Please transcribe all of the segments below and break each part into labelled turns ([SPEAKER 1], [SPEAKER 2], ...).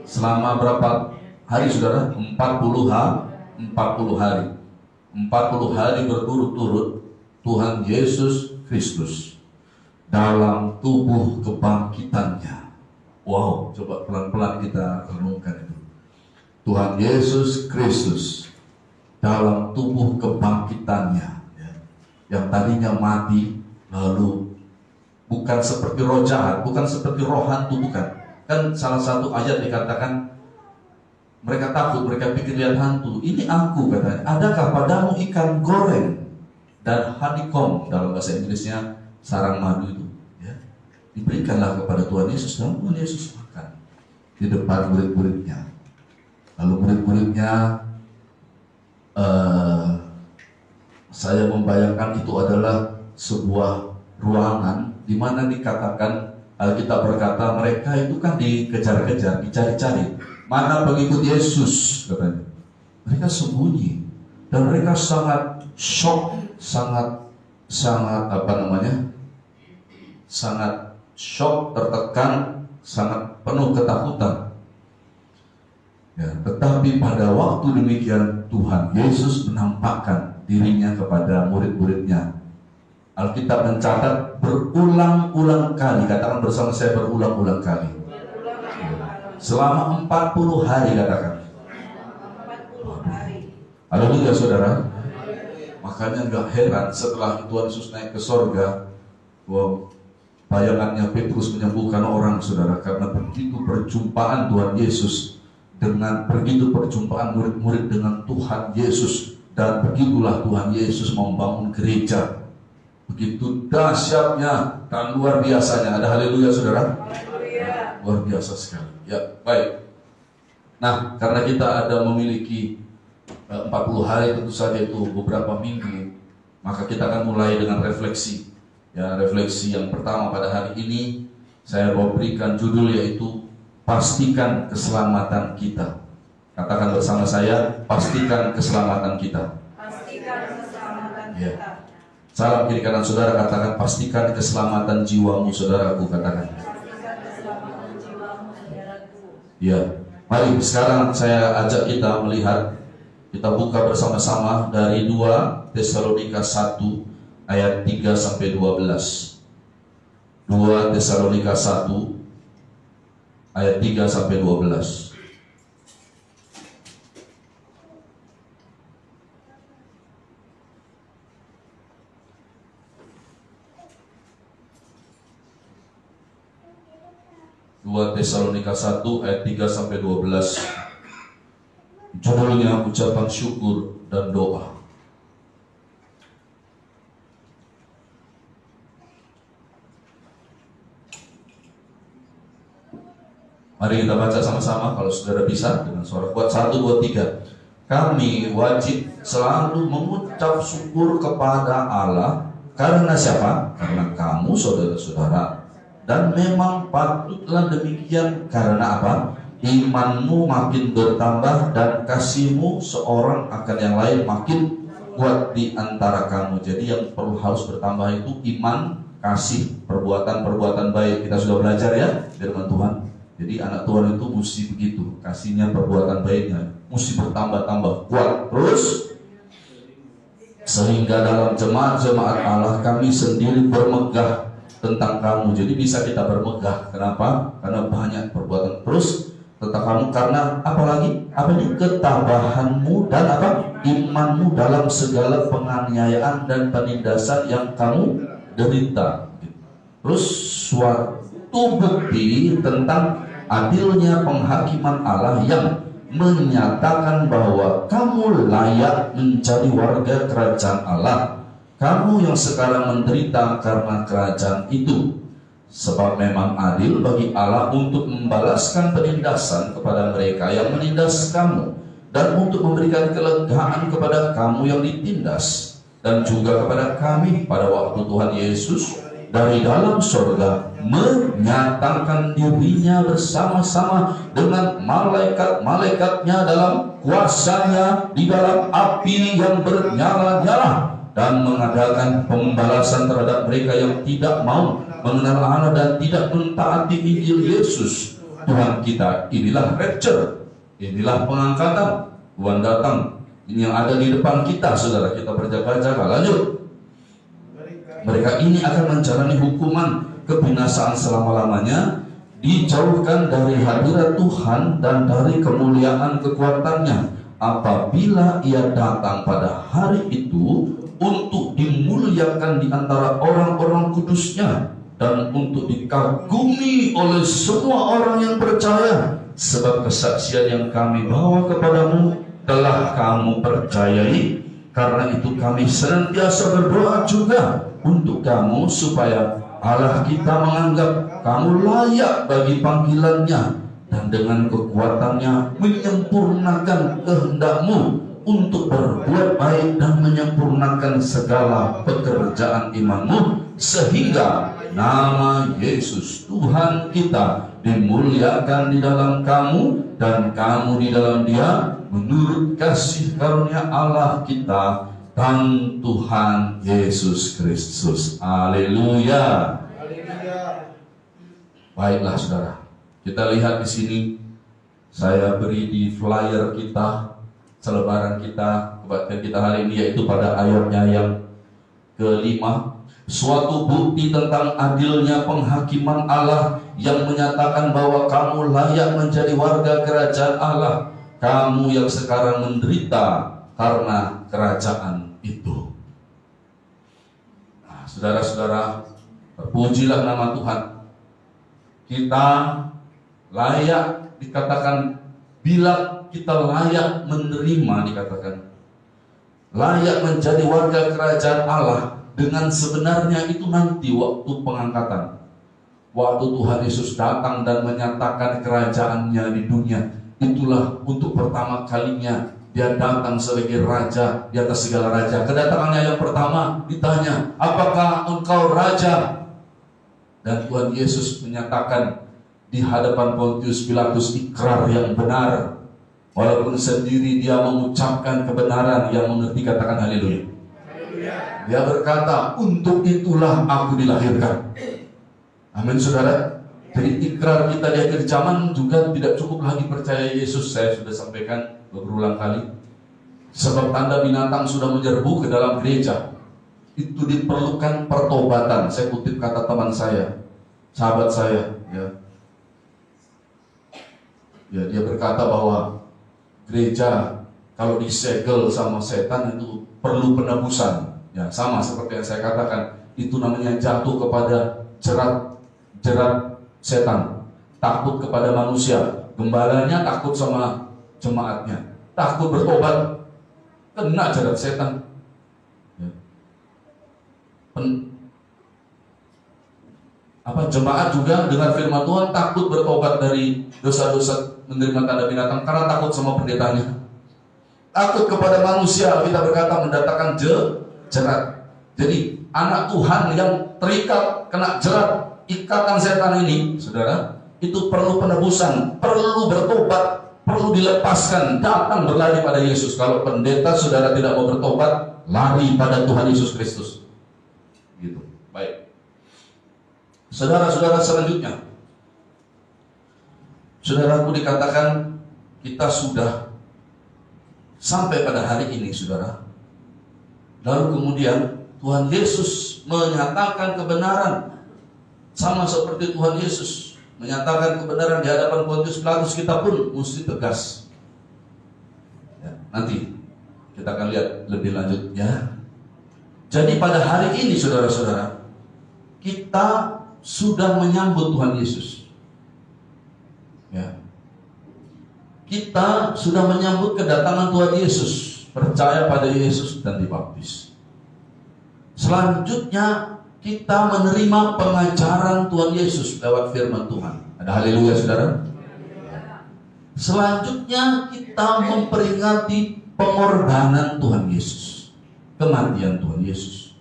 [SPEAKER 1] Selama berapa hari saudara? 40 hari. 40 hari berturut-turut Tuhan Yesus Kristus dalam tubuh kebangkitannya. Wow, coba pelan-pelan kita renungkan itu. Tuhan Yesus Kristus dalam tubuh kebangkitannya, ya, yang tadinya mati, lalu bukan seperti roh jahat, bukan seperti roh hantu, bukan. Kan salah satu ayat dikatakan mereka takut, mereka pikir lihat hantu. Ini aku katanya. Adakah padamu ikan goreng dan honeycomb, dalam bahasa Inggrisnya sarang madu itu, ya. Diberikanlah kepada Tuhan Yesus, dan Tuhan Yesus makan di depan murid-muridnya. Lalu murid-muridnya, saya membayangkan itu adalah sebuah ruangan di mana dikatakan, Alkitab berkata mereka itu kan dikejar-kejar, dicari-cari. Mana pengikut Yesus, katanya. Mereka sembunyi dan mereka sangat shock, sangat shock, tertekan, sangat penuh ketakutan. Ya, tetapi pada waktu demikian Tuhan Yesus menampakkan dirinya kepada murid-muridnya. Alkitab mencatat berulang-ulang kali, katakan bersama saya, berulang-ulang kali. Selama 40 hari, katakan. Haleluya saudara. Makanya gak heran setelah Tuhan Yesus naik ke sorga, bayangannya Petrus menyembuhkan orang, saudara, karena begitu perjumpaan Tuhan Yesus dengan begitu perjumpaan murid-murid dengan Tuhan Yesus, dan begitulah Tuhan Yesus membangun gereja. Begitu dahsyatnya dan luar biasanya. Ada haleluya saudara. Haleluya. Luar biasa sekali. Ya, baik. Nah, karena kita ada memiliki 40 hari, tentu saja itu beberapa minggu, maka kita akan mulai dengan refleksi. Ya, refleksi yang pertama pada hari ini saya mau berikan judul, yaitu pastikan keselamatan kita. Katakan bersama saya, pastikan keselamatan kita. Pastikan keselamatan kita. Ya. Salam kiri kanan saudara, katakan pastikan keselamatan jiwamu, saudaraku, katakan. Pastikan keselamatan jiwamu, saudaraku. Ya. Mari sekarang saya ajak kita melihat, kita buka bersama-sama dari 2 Tesalonika 1 ayat 3 sampai 12. 2 Tesalonika 1 ayat 3 sampai 12. Dua Tesalonika 1 ayat 3 sampai 12. Judulnya ucapan syukur dan doa. Mari kita baca sama-sama kalau saudara bisa dengan suara kuat. 1, 2, 3. Kami wajib selalu mengucap syukur kepada Allah. Karena siapa? Karena kamu saudara-saudara. Dan memang patutlah demikian. Karena apa? Imanmu makin bertambah dan kasihmu seorang akan yang lain makin kuat di antara kamu. Jadi yang perlu harus bertambah itu iman, kasih, perbuatan-perbuatan baik. Kita sudah belajar ya firman Tuhan. Jadi anak Tuhan itu mesti begitu, kasihnya, perbuatan baiknya mesti bertambah-tambah kuat terus, sehingga dalam jemaat-jemaat Allah kami sendiri bermegah tentang kamu. Jadi bisa kita bermegah. Kenapa? Karena banyak perbuatan terus tentang kamu. Karena apalagi? Apa ini? Ketabahanmu dan apa? Imanmu dalam segala penganiayaan dan penindasan yang kamu derita. Terus suatu bukti tentang adilnya penghakiman Allah yang menyatakan bahwa kamu layak menjadi warga kerajaan Allah. Kamu yang sekarang menderita karena kerajaan itu. Sebab memang adil bagi Allah untuk membalaskan penindasan kepada mereka yang menindas kamu, dan untuk memberikan kelegaan kepada kamu yang ditindas, dan juga kepada kami pada waktu Tuhan Yesus dari dalam surga menyatakan dirinya bersama-sama dengan malaikat-malaikatnya dalam kuasanya di dalam api yang bernyala-nyala, dan mengadakan pembalasan terhadap mereka yang tidak mau mengenal Allah dan tidak mentaati Injil Yesus. Tuhan kita. Inilah rapture, inilah pengangkatan. Tuhan datang. Ini yang ada di depan kita, saudara. Kita berjaga-jaga. Lanjut. Mereka ini akan menjalani hukuman kebinasaan selama-lamanya, dijauhkan dari hadirat Tuhan dan dari kemuliaan kekuatannya, apabila ia datang pada hari itu untuk dimuliakan di antara orang-orang kudusnya dan untuk dikagumi oleh semua orang yang percaya. Sebab kesaksian yang kami bawa kepadamu telah kamu percayai. Karena itu kami senantiasa berdoa juga untuk kamu, supaya Allah kita menganggap kamu layak bagi panggilannya, dan dengan kekuatannya menyempurnakan kehendakmu untuk berbuat baik dan menyempurnakan segala pekerjaan imanmu, sehingga nama Yesus Tuhan kita dimuliakan di dalam kamu dan kamu di dalam Dia, menurut kasih karunia Allah kita dan Tuhan Yesus Kristus. Haleluya. Baiklah saudara, kita lihat di sini. Saya beri di flyer kita, selebaran kita, kebaktian kita hari ini, yaitu pada ayatnya yang ke-5. Suatu bukti tentang adilnya penghakiman Allah yang menyatakan bahwa kamu layak menjadi warga kerajaan Allah, kamu yang sekarang menderita karena kerajaan itu. Nah, saudara-saudara, terpujilah nama Tuhan. Kita layak dikatakan, bila kita layak menerima, dikatakan layak menjadi warga kerajaan Allah. Dengan sebenarnya itu nanti waktu pengangkatan, waktu Tuhan Yesus datang dan menyatakan kerajaannya di dunia. Itulah untuk pertama kalinya Dia datang sebagai raja di atas segala raja. Kedatangannya yang pertama ditanya, apakah engkau raja? Dan Tuhan Yesus menyatakan di hadapan Pontius Pilatus ikrar yang benar. Walaupun sendiri Dia mengucapkan kebenaran, yang mengerti katakan haleluya. Dia berkata, untuk itulah aku dilahirkan. Amin saudara. Jadi ikrar kita di akhir zaman juga tidak cukup lagi percaya Yesus. Saya sudah sampaikan berulang kali. Sebab tanda binatang sudah menyerbu ke dalam gereja. Itu diperlukan pertobatan. Saya kutip kata teman saya, sahabat saya, ya, dia berkata bahwa gereja kalau disegel sama setan itu perlu penebusan. Ya, sama seperti yang saya katakan, itu namanya jatuh kepada jerat setan, takut kepada manusia. Gembalanya takut sama jemaatnya, takut bertobat, kena jerat setan. Ya. Jemaat juga dengan firman Tuhan takut bertobat dari dosa-dosa menerima tanda binatang karena takut sama pendetanya. Takut kepada manusia, kita berkata mendatangkan jerat. Jadi anak Tuhan yang terikat kena jerat ikatan setan ini, saudara, itu perlu penebusan, perlu bertobat, perlu dilepaskan, datang berlari pada Yesus. Kalau pendeta saudara tidak mau bertobat, lari pada Tuhan Yesus Kristus. Gitu. Baik. Saudara-saudara, selanjutnya, saudaraku, dikatakan kita sudah sampai pada hari ini, saudara. Lalu kemudian Tuhan Yesus menyatakan kebenaran, sama seperti Tuhan Yesus menyatakan kebenaran di hadapan Pontius Pilatus. Kita pun mesti tegas. Ya, nanti kita akan lihat lebih lanjut, ya. Jadi pada hari ini, saudara-saudara, kita sudah menyambut Tuhan Yesus. Ya. Kita sudah menyambut kedatangan Tuhan Yesus, percaya pada Yesus dan dibaptis. Selanjutnya kita menerima pengajaran Tuhan Yesus lewat firman Tuhan. Ada haleluya, saudara. Selanjutnya kita memperingati pengorbanan Tuhan Yesus, kematian Tuhan Yesus.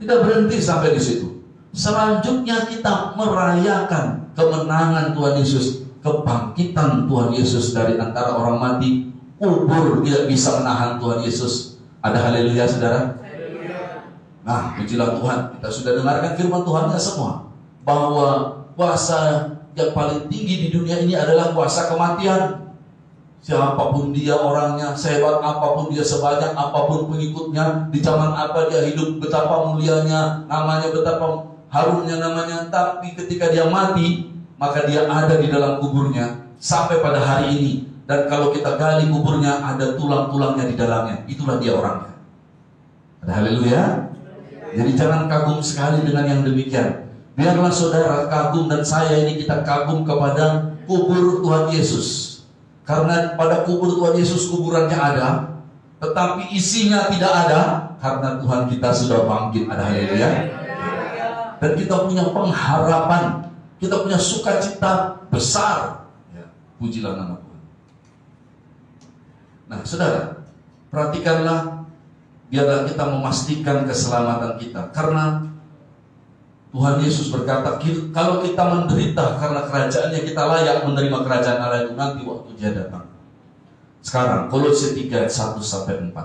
[SPEAKER 1] Tidak berhenti sampai di situ. Selanjutnya kita merayakan kemenangan Tuhan Yesus, kebangkitan Tuhan Yesus dari antara orang mati. Kubur tidak bisa menahan Tuhan Yesus. Ada haleluya, saudara. Nah, pujilah Tuhan, kita sudah dengarkan firman Tuhannya semua, bahwa kuasa yang paling tinggi di dunia ini adalah kuasa kematian. Siapapun dia orangnya, sehebat apapun dia, sebanyak apapun pengikutnya, di zaman apa dia hidup, betapa mulianya namanya, betapa harumnya namanya, tapi ketika dia mati, maka dia ada di dalam kuburnya sampai pada hari ini. Dan kalau kita gali kuburnya, ada tulang-tulangnya di dalamnya. Itulah dia orangnya. Ada haleluya. Jadi jangan kagum sekali dengan yang demikian. Biarlah saudara kagum, dan saya ini kita kagum kepada kubur Tuhan Yesus. Karena pada kubur Tuhan Yesus kuburannya ada, tetapi isinya tidak ada, karena Tuhan kita sudah bangkit. Ada haleluya. Dan kita punya pengharapan, kita punya sukacita besar. Ya, pujilah nama Tuhan. Nah saudara, perhatikanlah, biarlah kita memastikan keselamatan kita. Karena Tuhan Yesus berkata, kalau kita menderita karena kerajaannya, kita layak menerima kerajaan Allah itu nanti waktu dia datang. Sekarang Kolose 3 ayat 1 sampai 4.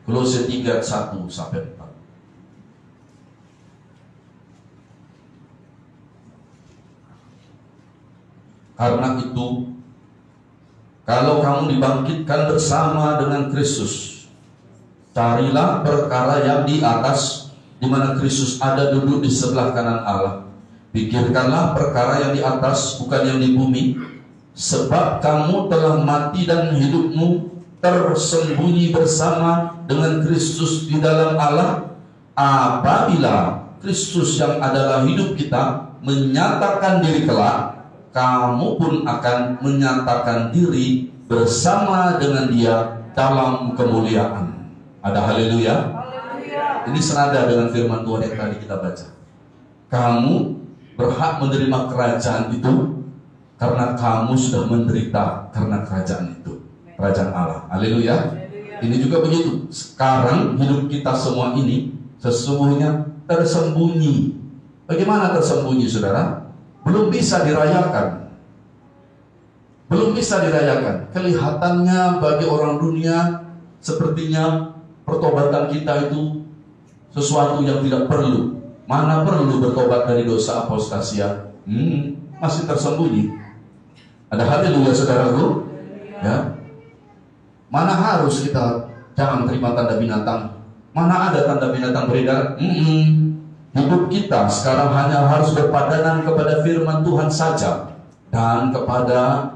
[SPEAKER 1] Kolose 3 ayat 1 sampai 4. Karena itu, kalau kamu dibangkitkan bersama dengan Kristus, carilah perkara yang di atas, di mana Kristus ada duduk di sebelah kanan Allah. Pikirkanlah perkara yang di atas, bukan yang di bumi. Sebab kamu telah mati dan hidupmu tersembunyi bersama dengan Kristus di dalam Allah. Apabila Kristus yang adalah hidup kita menyatakan diri kelak, kamu pun akan menyatakan diri bersama dengan Dia dalam kemuliaan. Ada haleluya. Ini senada dengan firman Tuhan yang tadi kita baca. Kamu berhak menerima kerajaan itu karena kamu sudah menderita karena kerajaan itu, kerajaan Allah. Haleluya. Ini juga begitu. Sekarang hidup kita semua ini sesungguhnya tersembunyi. Bagaimana tersembunyi, saudara? Belum bisa dirayakan. Belum bisa dirayakan. Kelihatannya bagi orang dunia sepertinya pertobatan kita itu sesuatu yang tidak perlu. Mana perlu bertobat dari dosa apostasia? Masih tersembunyi. Ada haleluya saudaraku? Ya. Mana harus kita jangan terima tanda binatang? Mana ada tanda binatang beredar? Hidup kita sekarang hanya harus berpadanan kepada firman Tuhan saja. Dan kepada,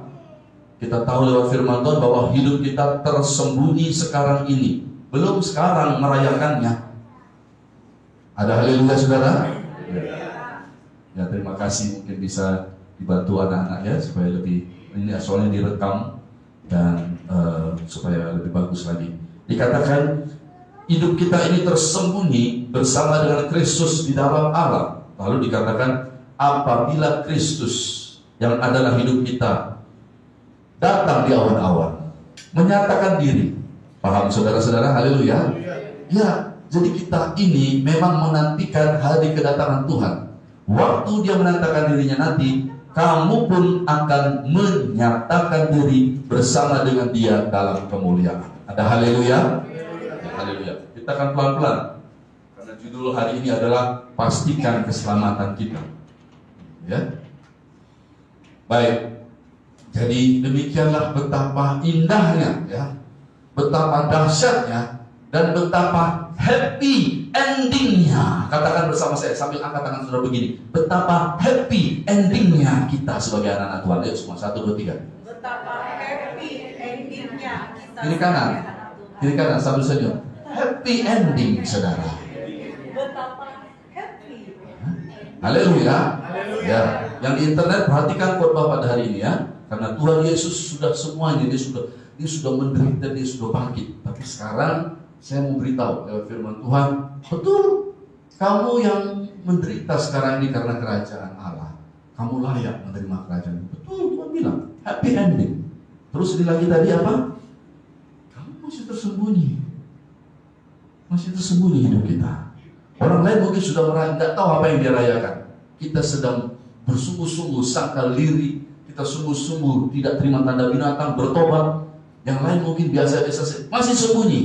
[SPEAKER 1] kita tahu lewat firman Tuhan bahwa hidup kita tersembunyi sekarang ini. Belum sekarang merayakannya. Ada haleluya saudara? Ya, terima kasih. Mungkin bisa dibantu anak-anak ya, supaya lebih, ini soalnya direkam dan supaya lebih bagus lagi. Dikatakan hidup kita ini tersembunyi bersama dengan Kristus di dalam Allah. Lalu dikatakan apabila Kristus yang adalah hidup kita datang di awan-awan, menyatakan diri. Paham saudara-saudara? Haleluya. Ya, jadi kita ini memang menantikan hari kedatangan Tuhan. Waktu dia menantikan dirinya nanti, kamu pun akan menyatakan diri bersama dengan Dia dalam kemuliaan. Ada haleluya? Haleluya. Kita akan pelan-pelan, karena judul hari ini adalah pastikan keselamatan kita. Ya. Baik. Jadi demikianlah betapa indahnya, ya, betapa dahsyatnya, dan betapa happy endingnya. Katakan bersama saya sambil angkat tangan saudara begini. Betapa happy endingnya kita sebagai anak-anak Tuhan. Ayo semua 1, 2, 3.
[SPEAKER 2] Betapa happy endingnya kita.
[SPEAKER 1] Kiri kanan. Kiri kanan sambil senyum. Happy ending, saudara.
[SPEAKER 2] Betapa happy.
[SPEAKER 1] Haleluya. Ya, yang di internet perhatikan khotbah pada hari ini ya. Karena Tuhan Yesus sudah semuanya, dia sudah menderita, dia sudah bangkit. Tapi sekarang saya mau beritahu lewat firman Tuhan, betul, kamu yang menderita sekarang ini karena kerajaan Allah, kamu layak menerima kerajaan. Betul, Tuhan bilang happy ending. Terus lagi tadi apa? Kamu masih tersembunyi hidup kita. Orang lain mungkin sudah nggak tahu apa yang dia rayakan. Kita sedang bersungguh-sungguh sangkal diri, kita sungguh-sungguh tidak terima tanda binatang, bertobat. Yang lain mungkin biasa-biasa masih sembunyi.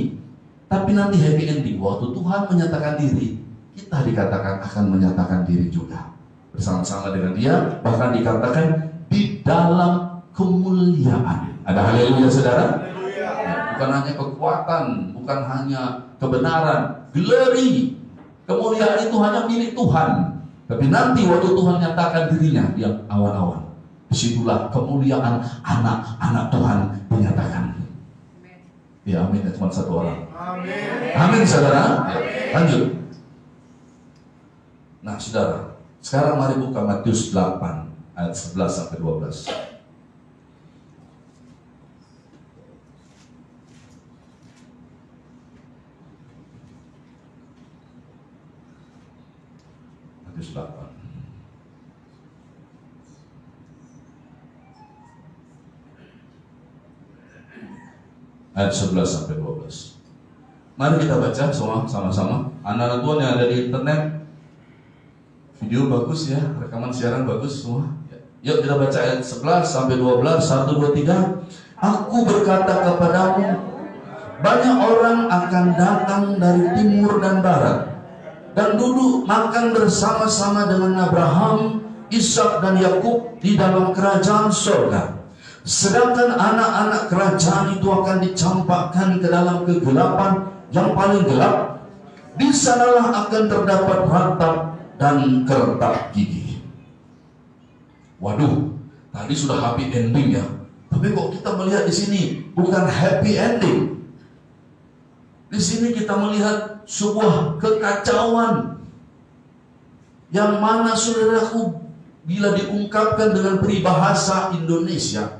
[SPEAKER 1] Tapi nanti happy ending, waktu Tuhan menyatakan diri, kita dikatakan akan menyatakan diri juga bersama-sama dengan Dia, bahkan dikatakan di dalam kemuliaan. Ada haleluya saudara? Bukan hanya kekuatan, bukan hanya kebenaran, glory, kemuliaan itu hanya milik Tuhan. Tapi nanti waktu Tuhan nyatakan dirinya di awan-awan, disitulah kemuliaan anak-anak Tuhan dinyatakan. Ya amin ya, cuma satu orang. Amin. Amin saudara. Ya, lanjut. Nah saudara, sekarang mari buka Matius 8 ayat 11 sampai 12. Matius 8. Ayat 11 sampai 12. Mari kita baca semua sama-sama. Anak-anak Tuhan yang ada di internet, video bagus ya, rekaman siaran bagus semua. Yuk kita baca ayat 11 sampai 12. 1, 2, 3. Aku berkata kepadamu, banyak orang akan datang dari timur dan barat dan duduk makan bersama-sama dengan Abraham, Ishak dan Yakub di dalam kerajaan surga. Sedangkan anak-anak kerajaan itu akan dicampakkan ke dalam kegelapan yang paling gelap. Di sanalah akan terdapat ratap dan kertak gigi. Waduh, tadi sudah happy ending ya. Tapi kok kita melihat di sini bukan happy ending. Di sini kita melihat sebuah kekacauan yang mana saudaraku, bila diungkapkan dengan peribahasa Indonesia,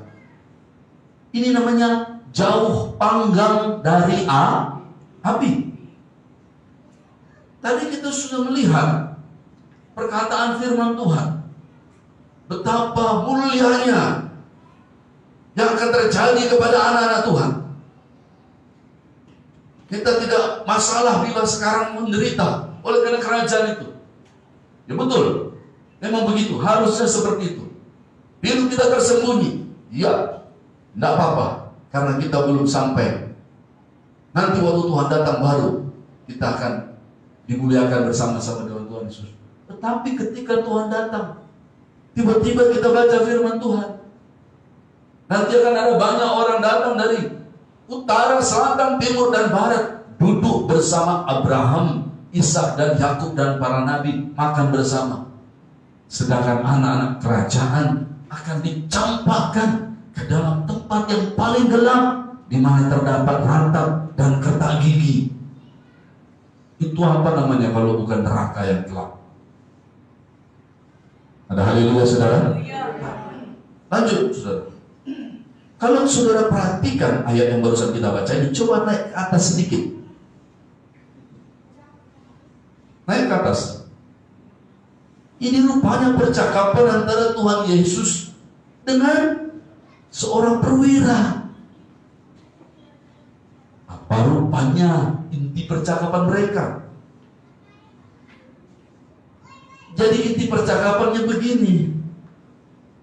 [SPEAKER 1] ini namanya jauh panggang dari api. Tadi kita sudah melihat perkataan firman Tuhan, betapa mulianya yang akan terjadi kepada anak-anak Tuhan. Kita tidak masalah bila sekarang menderita oleh karena kerajaan itu. Ya betul, memang begitu, harusnya seperti itu. Bila kita tersembunyi, ya tidak apa-apa, karena kita belum sampai. Nanti waktu Tuhan datang baru kita akan dimuliakan bersama-sama dengan Tuhan Yesus. Tetapi ketika Tuhan datang, tiba-tiba kita baca firman Tuhan, nanti akan ada banyak orang datang dari utara, selatan, timur, dan barat, duduk bersama Abraham, Ishak dan Yakub dan para nabi, makan bersama. Sedangkan anak-anak kerajaan akan dicampakkan ke dalam tempat yang paling gelap, di mana terdapat rantap dan kertak gigi. Itu apa namanya kalau bukan neraka yang gelap? Ada haleluya saudara? Lanjut saudara. Kalau saudara perhatikan ayat yang barusan kita baca ini, coba naik ke atas sedikit. Naik ke atas. Ini rupanya percakapan antara Tuhan Yesus dengan seorang perwira. Apa rupanya inti percakapan mereka? Jadi inti percakapannya begini.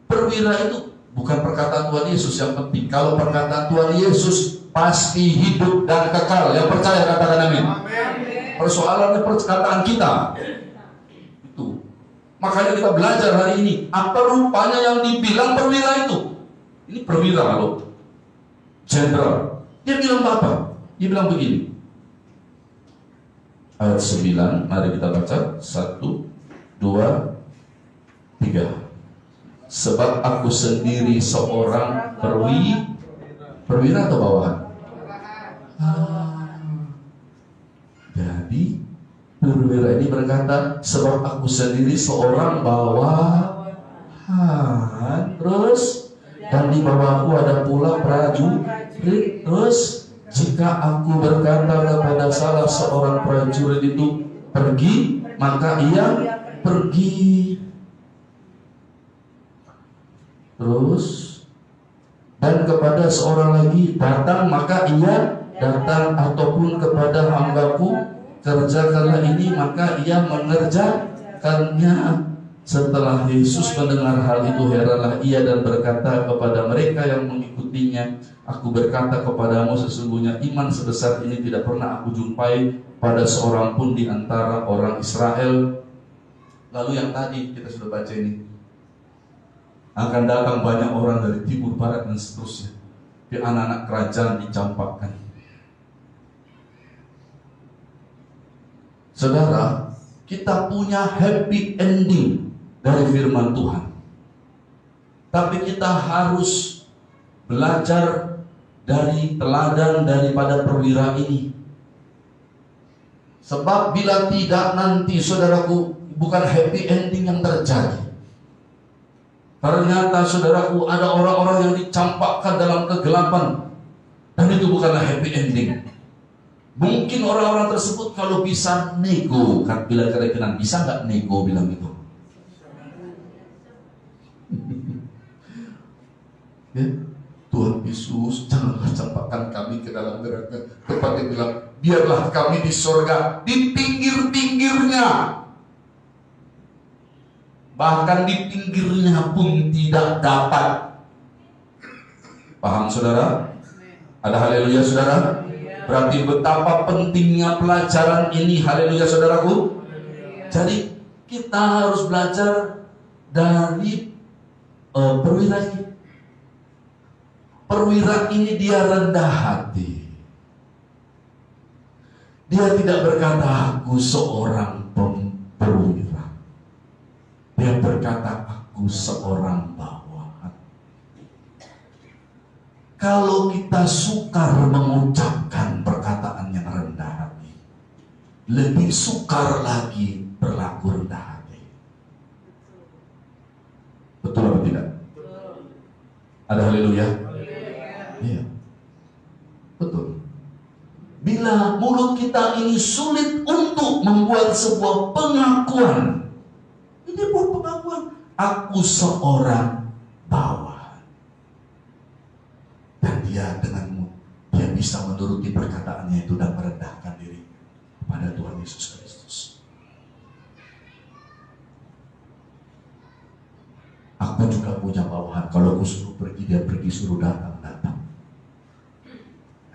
[SPEAKER 1] Perwira itu bukan perkataan Tuhan Yesus yang penting. Kalau perkataan Tuhan Yesus pasti hidup dan kekal. Yang percaya katakan amin. Persoalannya perkataan kita. Itu. Makanya kita belajar hari ini. Apa rupanya yang dibilang perwira itu? Ini perwira loh, jenderal. Dia bilang apa? Dia bilang begini. Ayat 9, mari kita baca. 1, 2, 3. Sebab aku sendiri seorang perwira atau bawahan? Jadi perwira ini berkata, sebab aku sendiri seorang bawahan. Terus, dan di bawahku ada pula prajurit. Terus, jika aku berkata kepada salah seorang prajurit itu pergi, maka ia pergi. Terus, dan kepada seorang lagi datang, maka ia datang, ataupun kepada hambaku kerjakanlah ini, maka ia mengerjakannya. Setelah Yesus mendengar hal itu, heranlah ia dan berkata kepada mereka yang mengikutinya, aku berkata kepadamu, sesungguhnya iman sebesar ini tidak pernah aku jumpai pada seorang pun di antara orang Israel. Lalu yang tadi kita sudah baca ini, akan datang banyak orang dari timur, barat, dan seterusnya. Di anak-anak kerajaan dicampakkan. Saudara, kita punya happy ending dari firman Tuhan. Tapi kita harus belajar dari teladan daripada perwira ini. Sebab bila tidak, nanti saudaraku, bukan happy ending yang terjadi. Ternyata saudaraku, ada orang-orang yang dicampakkan dalam kegelapan, dan itu bukanlah happy ending. Mungkin orang-orang tersebut kalau bisa nego, kan bila kira-kira bisa nggak nego bilang itu. Ya, Tuhan Yesus, janganlah campakkan kami ke dalam neraka. Tepatnya bilang, biarlah kami di surga, di pinggir-pinggirnya. Bahkan di pinggirnya pun tidak dapat. Paham saudara? Ada haleluya saudara? Berarti betapa pentingnya pelajaran ini, haleluya saudaraku. Jadi kita harus belajar dari perwira ini. Perwira ini dia rendah hati. Dia tidak berkata aku seorang perwira. Dia berkata aku seorang bawahan. Kalau kita sukar mengucapkan perkataan yang rendah hati, lebih sukar lagi berlaku rendah hati. Betul atau tidak? Ada haleluya? Iya, betul. Bila mulut kita ini sulit untuk membuat sebuah pengakuan, ini bukan pengakuan, aku seorang bawahan, dan dia denganmu, dia bisa menuruti perkataannya itu dan merendahkan diri kepada Tuhan Yesus Kristus. Aku juga punya bawahan, kalau aku suruh pergi, dia pergi, suruh datang.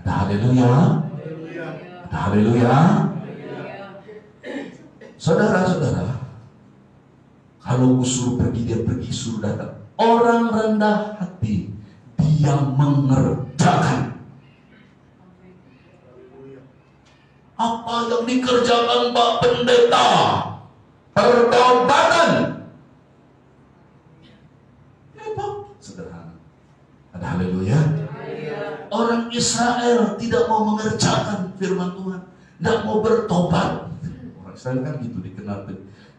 [SPEAKER 1] Ada haleluya. Ada haleluya. Saudara-saudara, kalau aku suruh pergi, dia pergi, suruh datang. Orang rendah hati, dia mengerjakan apa yang dikerjakan Pak Pendeta. Pertobatan. Sederhana. Ada haleluya. Orang Israel tidak mau mengerjakan firman Tuhan, tidak mau bertobat. Orang Israel kan gitu, dikenal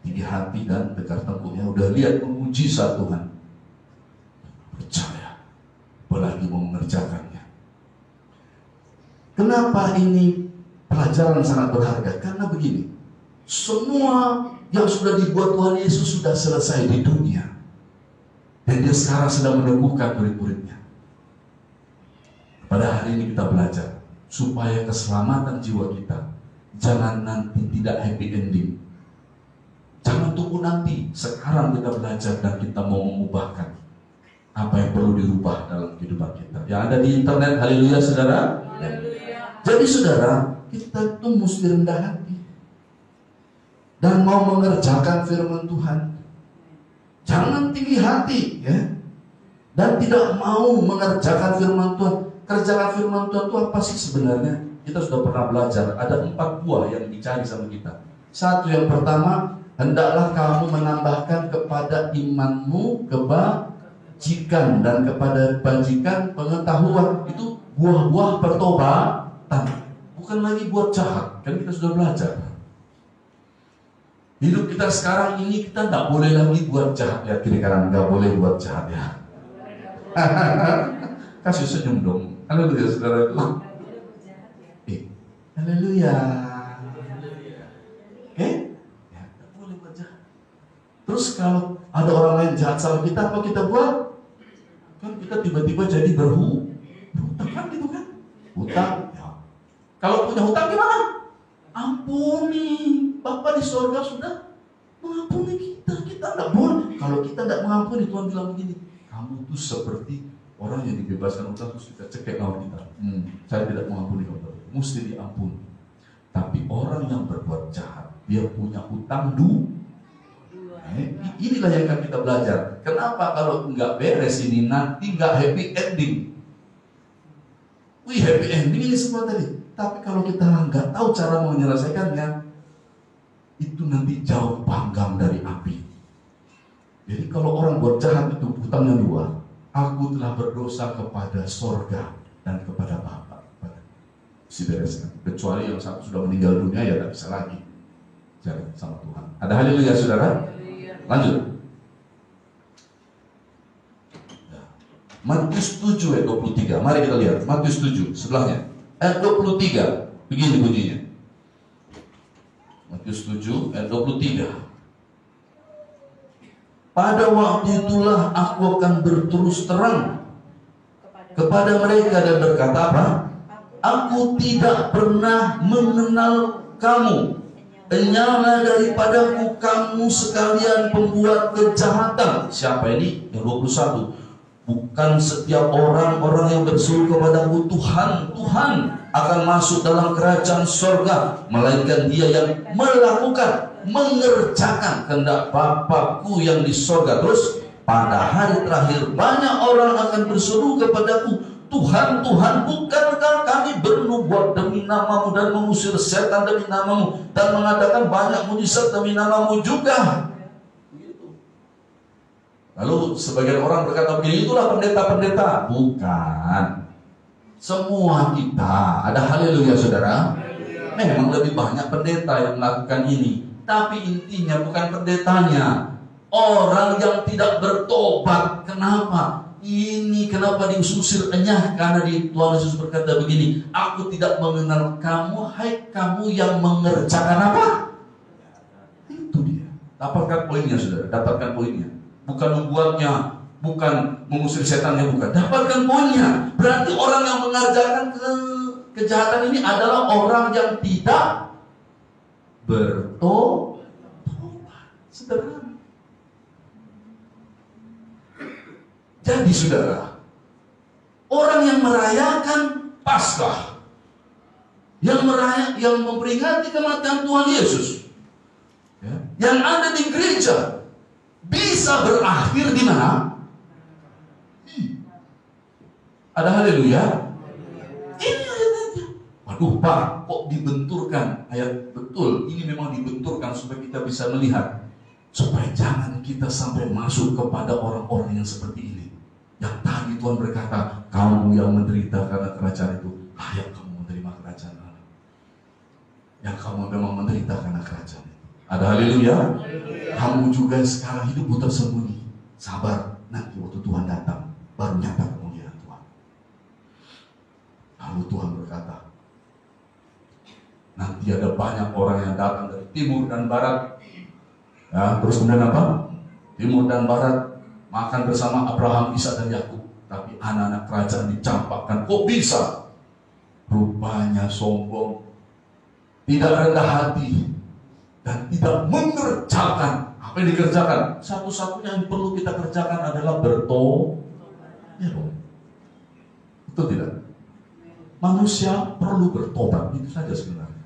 [SPEAKER 1] tinggi hati dan tegar tengkuknya. Udah lihat mujizat Tuhan, percaya, apalagi mau mengerjakannya. Kenapa ini pelajaran sangat berharga? Karena begini, semua yang sudah dibuat Tuhan Yesus sudah selesai di dunia, dan dia sekarang sedang meneguhkan murid-muridnya. Pada hari ini kita belajar supaya keselamatan jiwa kita jangan nanti tidak happy ending. Jangan tunggu nanti, sekarang kita belajar dan kita mau mengubahkan apa yang perlu dirubah dalam kehidupan kita. Yang ada di internet, haleluya saudara. Haleluya. Jadi saudara, kita itu mesti rendah hati dan mau mengerjakan firman Tuhan. Jangan tinggi hati, ya, dan tidak mau mengerjakan firman Tuhan. Kerjakan firman Tuhan itu apa sih sebenarnya? Kita sudah pernah belajar, ada 4 buah yang dicari sama kita. Satu, yang pertama, hendaklah kamu menambahkan kepada imanmu kebajikan, dan kepada bajikan pengetahuan. Itu buah-buah pertobatan, bukan lagi buat jahat. Kan kita sudah belajar. Hidup kita sekarang ini, kita nggak boleh lagi buat jahat. Ya, kiri kanan nggak boleh buat jahat ya. Kasih senyum dong. Haleluya saudara itu. Haleluya. Oke? Ya, nggak boleh buat jahat. Terus kalau ada orang lain jahat sama kita, apa kita buat? Kan kita tiba-tiba jadi berhutang kan gitu kan? Hutang. Ya. Kalau punya hutang gimana? Ampuni. Bapa di surga sudah mengampuni kita. Kita tidak boleh. Kalau kita tidak mengampuni, Tuhan bilang begini, kamu tuh seperti orang yang dibebaskan utang terus kita cekek lawan kita. Saya tidak mengampuni kamu, mesti diampuni. Tapi orang yang berbuat jahat, dia punya hutang inilah yang akan kita belajar. Kenapa kalau nggak beres ini nanti nggak happy ending? Happy ending ini semua tadi. Tapi kalau kita nggak tahu cara menyelesaikannya, itu nanti jauh panggang dari api. Jadi kalau orang buat jahat itu hutangnya 2. Aku telah berdosa kepada sorga dan kepada Bapa. Si bereskan. Kecuali yang satu sudah meninggal dunia, ya tidak bisa lagi jalan sama Tuhan. Ada haleluya saudara? Lanjut. Matius 7 ayat 23. Mari kita lihat Matius 7 sebelahnya. Ayat 23. Begini bunyinya. Matius 7 ayat 23. Pada waktu itulah aku akan berterus terang kepada mereka dan berkata apa? Aku tidak pernah mengenal kamu. Enyahlah daripadaku kamu sekalian pembuat kejahatan. Siapa ini? Yang 21. Bukan setiap orang-orang yang berseru kepadaku Tuhan, Tuhan akan masuk dalam kerajaan sorga, melainkan dia yang melakukan, mengerjakan kehendak Bapakku yang di sorga. Terus pada hari terakhir banyak orang akan berseru kepadaku, Tuhan, Tuhan, bukankah kami bernubuat demi namamu dan mengusir setan demi namamu dan mengadakan banyak mujizat demi namamu juga? Lalu sebagian orang berkata begini, itulah pendeta-pendeta. Bukan. Semua kita, ada haleluya saudara. Memang lebih banyak pendeta yang melakukan ini, tapi intinya bukan pendetanya, orang yang tidak bertobat. Kenapa? Ini kenapa diusir enyah? Karena Tuhan Yesus berkata begini, aku tidak mengenal kamu, hai kamu yang mengerjakan apa? Itu dia. Dapatkan poinnya saudara, dapatkan poinnya. Bukan membuatnya, bukan mengusir setannya, bukan. Dapatkan poinnya. Berarti orang yang mengerjakan kejahatan ini adalah orang yang tidak bertobat. Sederhana. Jadi saudara, orang yang merayakan Paskah, yang memperingati kematian Tuhan Yesus, yang ada di gereja, bisa berakhir di mana? Ada haleluya? Ini ayatnya. Waduh Pak, kok dibenturkan ayat? Betul, ini memang dibenturkan supaya kita bisa melihat, supaya jangan kita sampai masuk kepada orang-orang yang seperti ini. Yang tadi Tuhan berkata, kamu yang menderita karena kerajaan itu, layak kamu menerima kerajaan Allah. Yang kamu memang menderita karena kerajaan itu. Ada haleluya? Kamu juga sekarang hidupmu tersembunyi. Sabar, nanti waktu Tuhan datang, baru nyata kemuliaan Tuhan. Lalu Tuhan berkata, nanti ada banyak orang yang datang dari timur dan barat. Ya, terus kemudian apa? Timur dan barat makan bersama Abraham, Ishak dan Yakub, tapi anak-anak kerajaan dicampakkan. Kok bisa? Rupanya sombong, tidak rendah hati, dan tidak mengerjakan. Apa yang dikerjakan? Satu-satunya yang perlu kita kerjakan adalah bertobat. Ya, betul tidak? Manusia perlu bertobat, itu saja sebenarnya.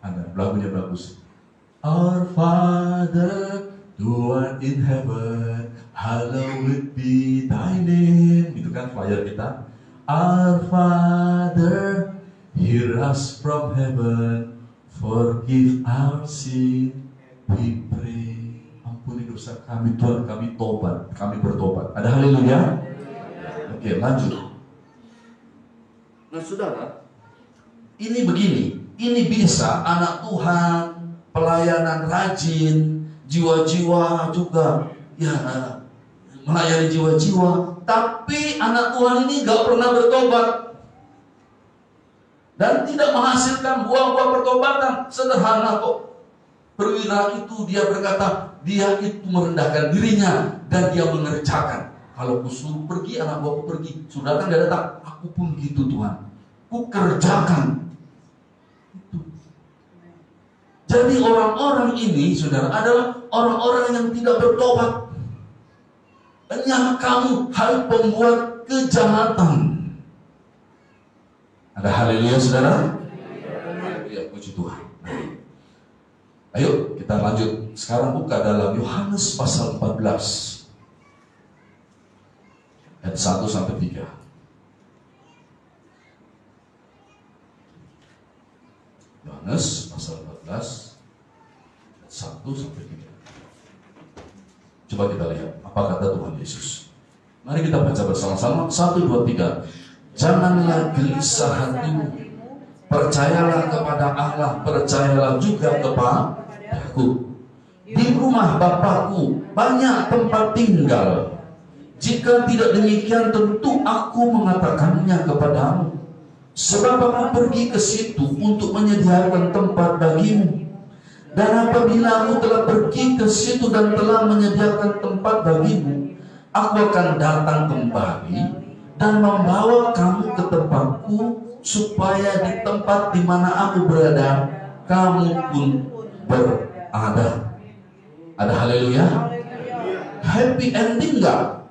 [SPEAKER 1] Ada lagunya bagus. Our Father who art in heaven, hallowed be thy name. Itu kan flyer kita. Our Father, hear us from heaven, forgive our sin, we pray. Ampuni dosa kami Tuhan, kami tobat, kami bertobat. Ada haleluya? Oke, lanjut. Nah saudara, ini begini, ini bisa anak Tuhan, pelayanan rajin, jiwa-jiwa juga ya melayani jiwa-jiwa, tapi anak Tuhan ini gak pernah bertobat dan tidak menghasilkan buah-buah pertobatan. Sederhana kok. Perwira itu dia berkata, dia itu merendahkan dirinya dan dia mengerjakan. Kalau kusuruh pergi, anak buahku pergi, sudah kan dia datang, aku pun gitu Tuhan, ku kerjakan itu. Jadi orang-orang ini, saudara, adalah orang-orang yang tidak bertobat. Hanya kamu, hai pembuat kejahatan. Ada haleluya, saudara? Ya, puji Tuhan. Ayo kita lanjut. Sekarang buka dalam Yohanes pasal 14 ayat 1 sampai 3. Yohanes pasal 14 ayat 1 sampai 3. Coba kita lihat apa kata Tuhan Yesus. Mari kita baca bersama-sama. 1, 2, 3. Janganlah gelisah hatimu. Percayalah kepada Allah, percayalah juga kepadaku. Di rumah Bapakku banyak tempat tinggal. Jika tidak demikian, tentu aku mengatakannya kepadamu. Sebab aku pergi ke situ untuk menyediakan tempat bagimu. Dan apabila aku telah pergi ke situ dan telah menyediakan tempat bagimu, aku akan datang kembali dan membawa kamu ke tempatku, supaya di tempat di mana aku berada, kamu pun berada. Ada haleluya? Happy ending enggak?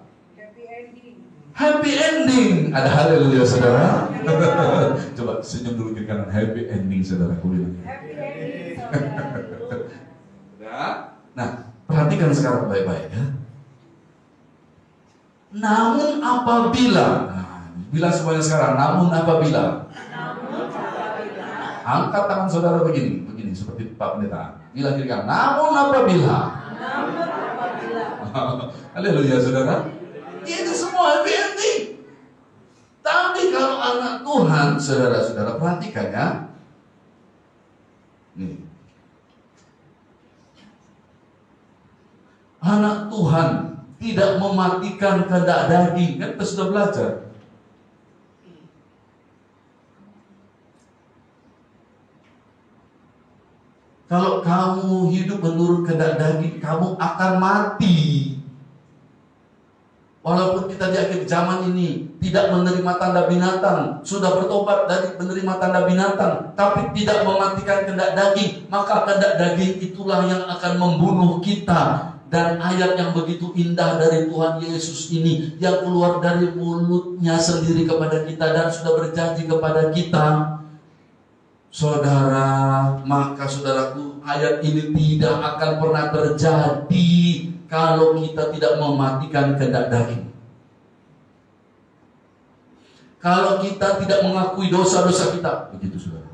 [SPEAKER 1] Happy ending. Ada haleluya, saudara? Coba senyum dulu ke kanan. Happy ending, saudara.
[SPEAKER 2] Happy ending, saudara.
[SPEAKER 1] Nah, perhatikan sekarang baik-baik ya. Namun apabila, bilang semuanya sekarang, namun apabila. Angkat tangan saudara begini, seperti Pak Pendeta. Bilang kiri kanan, namun apabila. Haleluya, saudara. Itu semua happy ending. Tapi kalau anak Tuhan, saudara-saudara, perhatikan ya. Nih. Anak Tuhan tidak mematikan kehendak daging. Kan kita sudah belajar. Kalau kamu hidup menurut kehendak daging, kamu akan mati. Walaupun kita di akhir zaman ini tidak menerima tanda binatang, sudah bertobat dari menerima tanda binatang, tapi tidak mematikan kehendak daging, maka kehendak daging itulah yang akan membunuh kita. Dan ayat yang begitu indah dari Tuhan Yesus ini, yang keluar dari mulutnya sendiri kepada kita dan sudah berjanji kepada kita, saudara, maka saudaraku, ayat ini tidak akan pernah terjadi kalau kita tidak mematikan kehendak daging. Kalau kita tidak mengakui dosa-dosa kita, begitu saudara.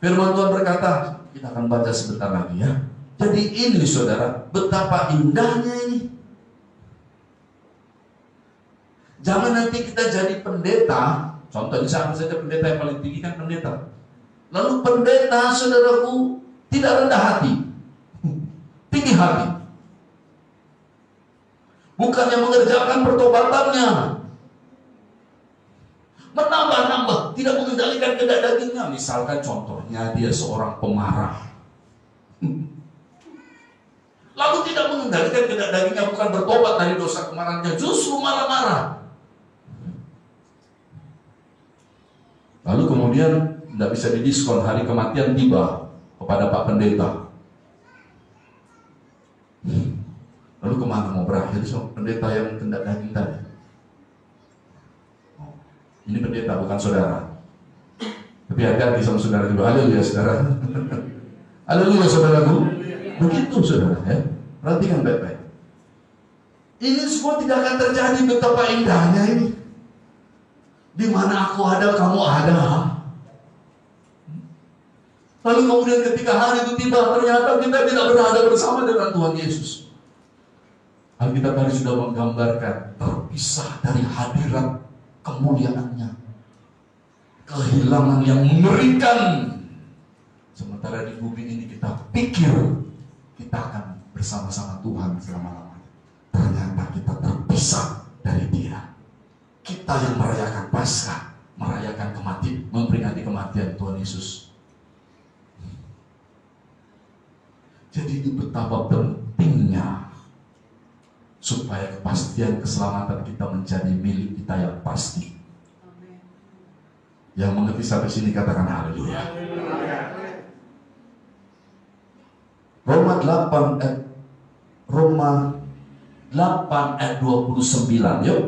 [SPEAKER 1] Firman Tuhan berkata, kita akan baca sebentar lagi ya. Jadi ini saudara, betapa indahnya ini. Jangan nanti kita jadi pendeta. Contoh misalnya saja pendeta yang paling tinggi kan pendeta. Lalu pendeta, saudaraku, tidak rendah hati, tinggi hati. Bukannya mengerjakan pertobatannya, menambah-nambah, tidak mengendalikan kehendak dagingnya. Misalkan contohnya dia seorang pemarah, lalu tidak mengendalikan kehendak dagingnya, bukan bertobat dari dosa kemarahannya, justru marah-marah. Lalu kemudian tidak bisa didiskon, hari kematian tiba kepada Pak Pendeta. Lalu kemana mau berakhir so pendeta yang kehendak daging tadi? Ini pendeta bukan saudara. Tapi hati-hati sama saudara juga. Haleluya saudara. Haleluya saudaraku. Begitu saudara ya. Perhatikan baik-baik. Ini semua tidak akan terjadi, betapa indahnya ini. Di mana aku ada, kamu ada. Lalu kemudian ketika hari itu tiba, ternyata kita tidak berada bersama dengan Tuhan Yesus. Alkitab tadi sudah menggambarkan terpisah dari hadirat kemuliaannya, kehilangan yang mengerikan. Sementara di bumi ini kita pikir kita akan bersama-sama Tuhan selama-lamanya. Ternyata kita terpisah dari Dia. Kita yang merayakan Paskah, merayakan kematian, memperingati kematian Tuhan Yesus. Jadi itu betapa pentingnya supaya kepastian keselamatan kita menjadi milik kita yang pasti. Yang mengerti sampai sini katakan haleluya. Roma 8 ayat 29, yuk.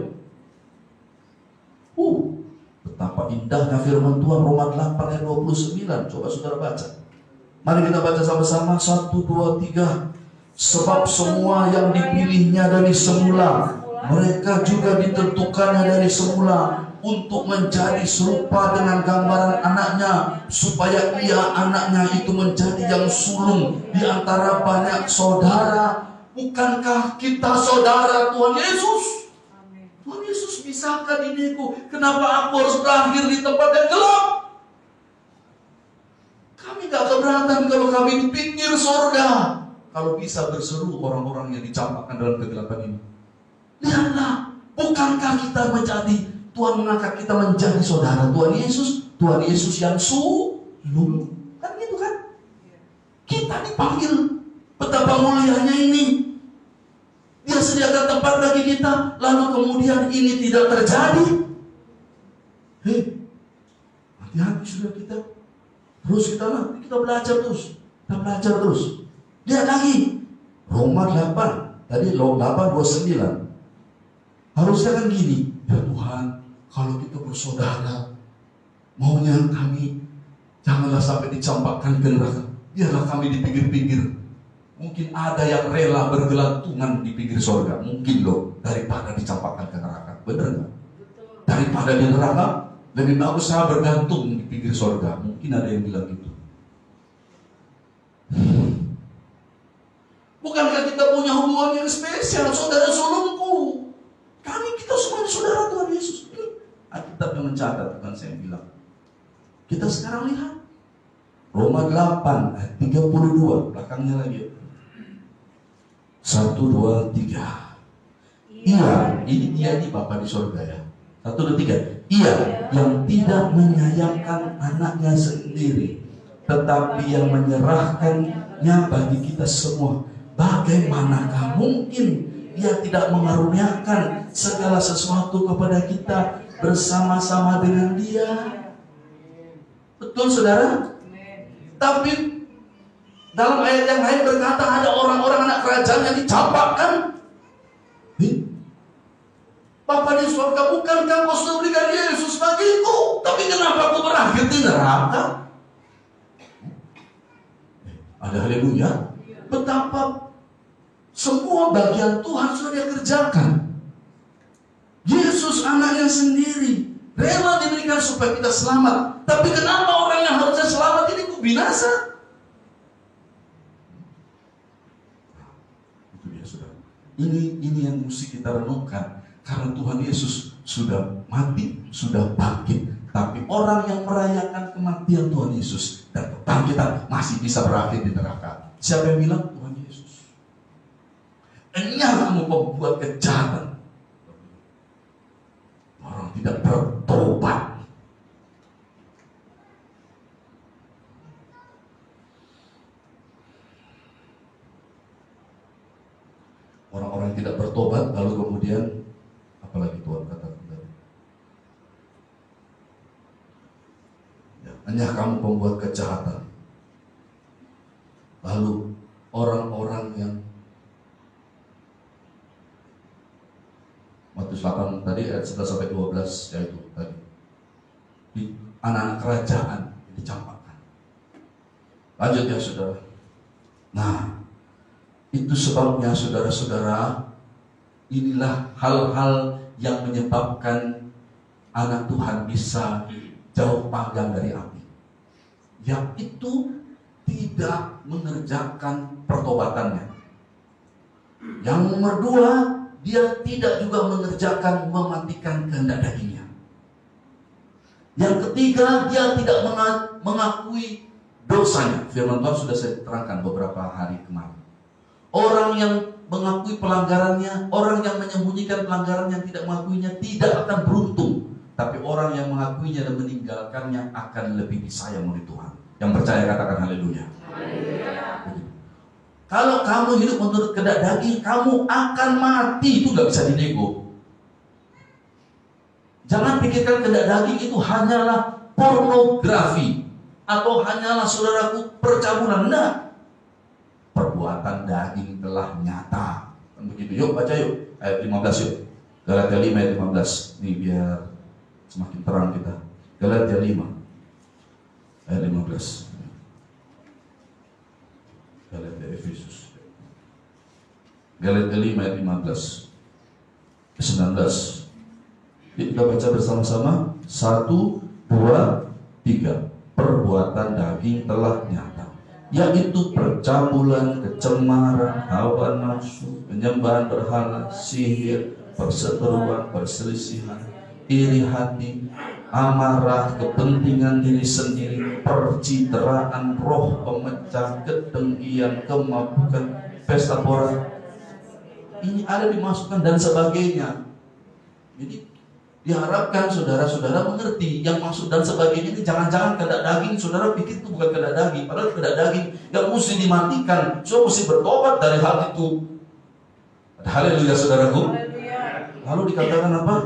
[SPEAKER 1] Betapa indahnya firman Tuhan, Roma 8 ayat 29. Coba saudara baca. Mari kita baca sama-sama. 1, 2, 3. Sebab semua yang dipilihnya dari semula, mereka juga ditentukannya dari semula untuk menjadi serupa dengan gambaran anaknya, supaya ia anaknya itu menjadi yang sulung di antara banyak saudara. Bukankah kita saudara Tuhan Yesus? Tuhan Yesus, bisakah diriku? Kenapa aku harus berakhir di tempat yang gelap? Kami gak keberatan kalau kami di pinggir surga. Kalau bisa berseru orang-orang yang dicampakkan dalam kegelapan ini. Lihatlah, bukankah kita menjadi, Tuhan mengangkat kita menjadi saudara Tuhan Yesus. Tuhan Yesus yang sulung. Kan gitu kan? Kita dipanggil, betapa mulianya ini. Dia sediakan tempat bagi kita, lalu kemudian ini tidak terjadi. Hati-hati sudah kita. Terus kita belajar terus. Kita belajar terus. Lihat lagi. Roma 8. Tadi 8:29. Harusnya kan gini. Ya Tuhan, kalau kita bersaudara, maunya kami janganlah sampai dicampakkan ke neraka. Biarlah kami di pinggir-pinggir. Mungkin ada yang rela bergelantungan di pinggir surga. Mungkin loh, daripada dicampakkan ke neraka. Benar nggak? Daripada di neraka, lebih bagus saya bergantung di pinggir surga. Mungkin ada yang bilang gitu. Bukankah kita punya hubungan yang spesial, saudara sulungku? Kita semua saudara Tuhan Yesus. Alkitab yang mencatat, bukan saya yang bilang. Kita sekarang lihat Roma 8 ayat 32, belakangnya lagi. 1, 2, 3. Iya, ini dia nih Bapa di surga ya. 1, 2, 3. Ia yang tidak menyayangkan anaknya sendiri, tetapi yang menyerahkannya bagi kita semua. Bagaimanakah mungkin Dia tidak mengaruniakan segala sesuatu kepada kita bersama-sama dengan Dia? Betul saudara? Tapi dalam ayat yang lain berkata ada orang-orang anak kerajaan yang dicampakkan. Bapa di surga, bukankah kau sudah berikan Yesus bagiku? Tapi kenapa aku berakhir di neraka? Ada haleluya. Betapa semua bagian Tuhan sudah Dia kerjakan. Yesus anaknya sendiri rela diberikan supaya kita selamat. Tapi kenapa orang yang harusnya selamat ini kok binasa? Itu dia saudara. Ini yang mesti kita renungkan. Karena Tuhan Yesus sudah mati, sudah bangkit. Tapi orang yang merayakan kematian Tuhan Yesus dan kebangkitan masih bisa berakhir di neraka. Siapa yang bilang? Tuhan Yesus. Enyah kamu pembuat kejahatan. Orang tidak bertobat. Orang-orang yang tidak bertobat, lalu kemudian apalagi Tuhan katakan tadi? Ya, hanya kamu pembuat kejahatan. Lalu orang-orang yang Matius 8 tadi ayat 11 sampai 12 yaitu tadi di anak-anak kerajaan dicampakkan. Lanjut ya saudara. Nah, itu sebabnya saudara-saudara, inilah hal-hal yang menyebabkan anak Tuhan bisa jauh panggang dari api. Yaitu tidak mengerjakan pertobatannya. Yang nomor 2, dia tidak juga mengerjakan mematikan kehendak dagingnya. Yang ketiga, dia tidak mengakui dosanya. Firman Tuhan sudah saya terangkan beberapa hari kemarin. Orang yang mengakui pelanggarannya, orang yang menyembunyikan pelanggaran yang tidak mengakuinya tidak akan beruntung. Tapi orang yang mengakuinya dan meninggalkannya akan lebih disayang oleh Tuhan. Yang percaya katakan haleluya. Kalau kamu hidup menurut kehendak daging, kamu akan mati. Itu gak bisa dinego. Jangan pikirkan kehendak daging itu hanyalah pornografi atau hanyalah saudaraku percabulan. Enggak. Perbuatan daging telah nyata. Kan begitu. Yuk baca yuk ayat 15 yuk. Galatia 5 ayat 15. Ini biar semakin terang kita. Galatia 5 ayat 15. Galatia Efesus. Galatia 5 ayat 15. 19. Yuk kita baca bersama-sama. 1, 2, 3. Perbuatan daging telah nyata, yaitu percabulan, kecemaran, hawa nafsu, penyembahan berhala, sihir, perseteruan, perselisihan, iri hati, amarah, kepentingan diri sendiri, percitraan, roh pemecah, kedengkian, kemabukan, pesta pora. Ini ada dimasukkan dan sebagainya. Jadi diharapkan saudara-saudara mengerti yang maksud dan sebagainya ini. Jangan-jangan kehendak daging, saudara pikir itu bukan kehendak daging, padahal kehendak daging yang mesti dimatikan. Saudara mesti bertobat dari hal itu. Haleluya saudaraku. Lalu dikatakan apa?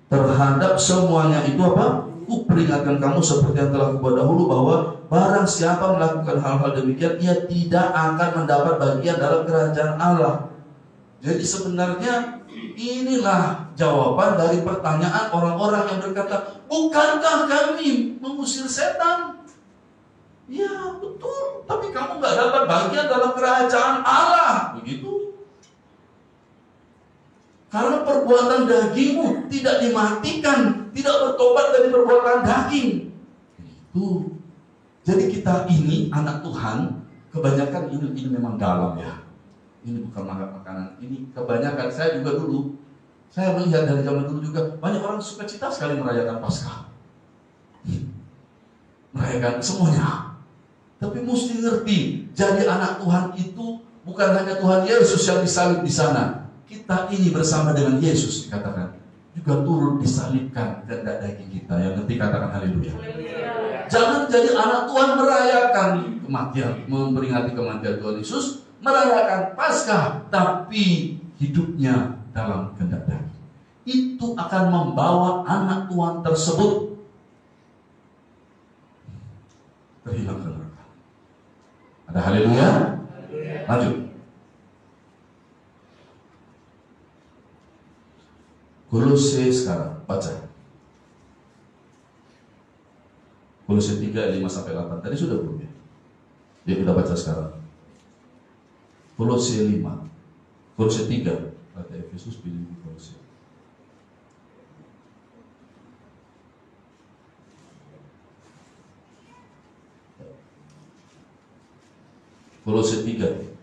[SPEAKER 1] Terhadap semuanya itu apa? Kuperingatkan kamu seperti yang telah kubuat dahulu, bahwa barang siapa melakukan hal-hal demikian, ia tidak akan mendapat bagian dalam kerajaan Allah. Jadi sebenarnya inilah jawaban dari pertanyaan orang-orang yang berkata, bukankah kami mengusir setan? Ya betul, tapi kamu gak dapat bagian dalam kerajaan Allah. Begitu. Karena perbuatan dagingmu tidak dimatikan, tidak bertobat dari perbuatan daging. Itu. Jadi kita ini anak Tuhan, kebanyakan ini memang dalam ya. Ini bukan makanan, ini kebanyakan. Saya juga dulu, saya melihat dari zaman dulu juga banyak orang sukacita sekali merayakan Paskah, merayakan semuanya. Tapi mesti ngerti, jadi anak Tuhan itu bukan hanya Tuhan Yesus yang disalib di sana. Kita ini bersama dengan Yesus dikatakan juga turut disalibkan kehendak daging kita. Yang ngerti katakan haleluya. Jangan jadi anak Tuhan merayakan kematian, memperingati kematian Tuhan Yesus, merayakan Paskah, tapi hidupnya dalam kehendak daging. Itu akan membawa anak Tuhan tersebut terhilang ke neraka. Ada haleluya? Lanjut. Kolose sekarang, baca. Kolose 3 ayat 5 sampai 8. Tadi sudah belum ya? Ya kita baca sekarang. Kolose 5, Kolose 3, kata Efesus pilih Kolose. Kolose 3.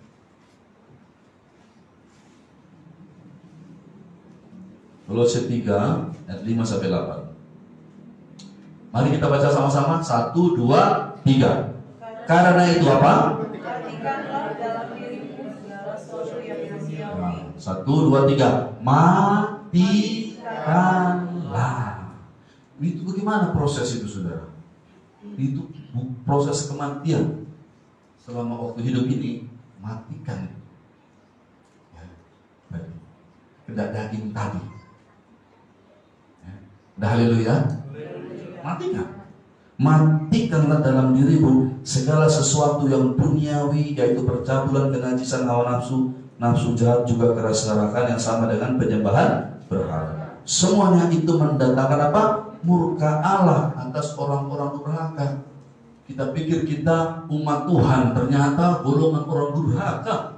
[SPEAKER 1] Kolose 3 ayat 5 sampai 8. Mari kita baca sama-sama. 1, 2, 3. Karena itu apa?
[SPEAKER 2] Matikanlah dalam dirimu segala sesuatu yang dihasiawi.
[SPEAKER 1] 1, 2, 3. Matikanlah. Itu bagaimana proses itu, saudara? Itu proses kematian. Selama waktu hidup ini, matikan. Kehendak daging tadi. Dah haleluya. Matikanlah dalam dirimu segala sesuatu yang duniawi, yaitu percabulan, kenajisan, hawa nafsu, nafsu jahat, juga keras-kerasan yang sama dengan penyembahan berhala. Semuanya itu mendatangkan apa? Murka Allah atas orang-orang durhaka. Kita pikir kita umat Tuhan, ternyata golongan orang durhaka.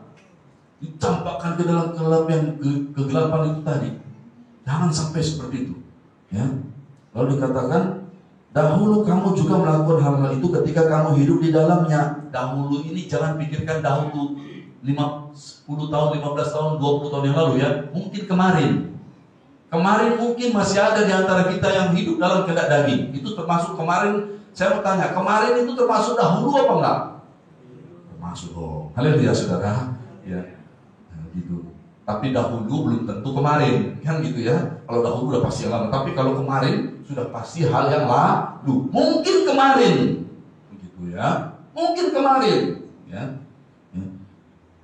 [SPEAKER 1] Dicampakkan ke dalam gelap yang kegelapan itu tadi. Jangan sampai seperti itu. Ya. Lalu dikatakan, dahulu kamu juga melakukan hal-hal itu ketika kamu hidup di dalamnya. Dahulu ini jangan pikirkan dahulu 10 tahun, 15 tahun, 20 tahun yang lalu ya. Mungkin kemarin mungkin masih ada di antara kita yang hidup dalam kehendak daging. Itu termasuk kemarin. Saya mau tanya, kemarin itu termasuk dahulu apa enggak? Termasuk. Haleluya saudara. Ya. Nah, gitu. Tapi dahulu belum tentu kemarin, kan gitu ya. Kalau dahulu udah pasti yang lama, tapi kalau kemarin sudah pasti hal yang lalu. Mungkin kemarin, begitu ya. Mungkin kemarin, ya.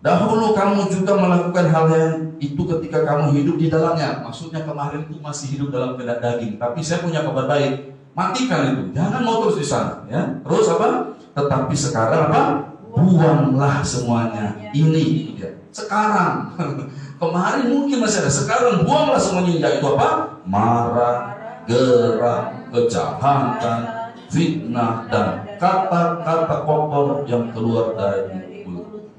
[SPEAKER 1] Dahulu kamu juga melakukan hal yang itu ketika kamu hidup di dalamnya. Maksudnya kemarin itu masih hidup dalam kehendak daging. Tapi saya punya kabar baik. Matikan itu. Jangan mau terus di sana. Ya. Terus apa? Tetapi sekarang apa? Buanglah semuanya. Ini dia. Sekarang. Kemarin mungkin masih ada. Sekarang buanglah semuanya. Yaitu apa? Marah, geram, kejahatan, fitnah, dan kata-kata kotor yang keluar dari mulut.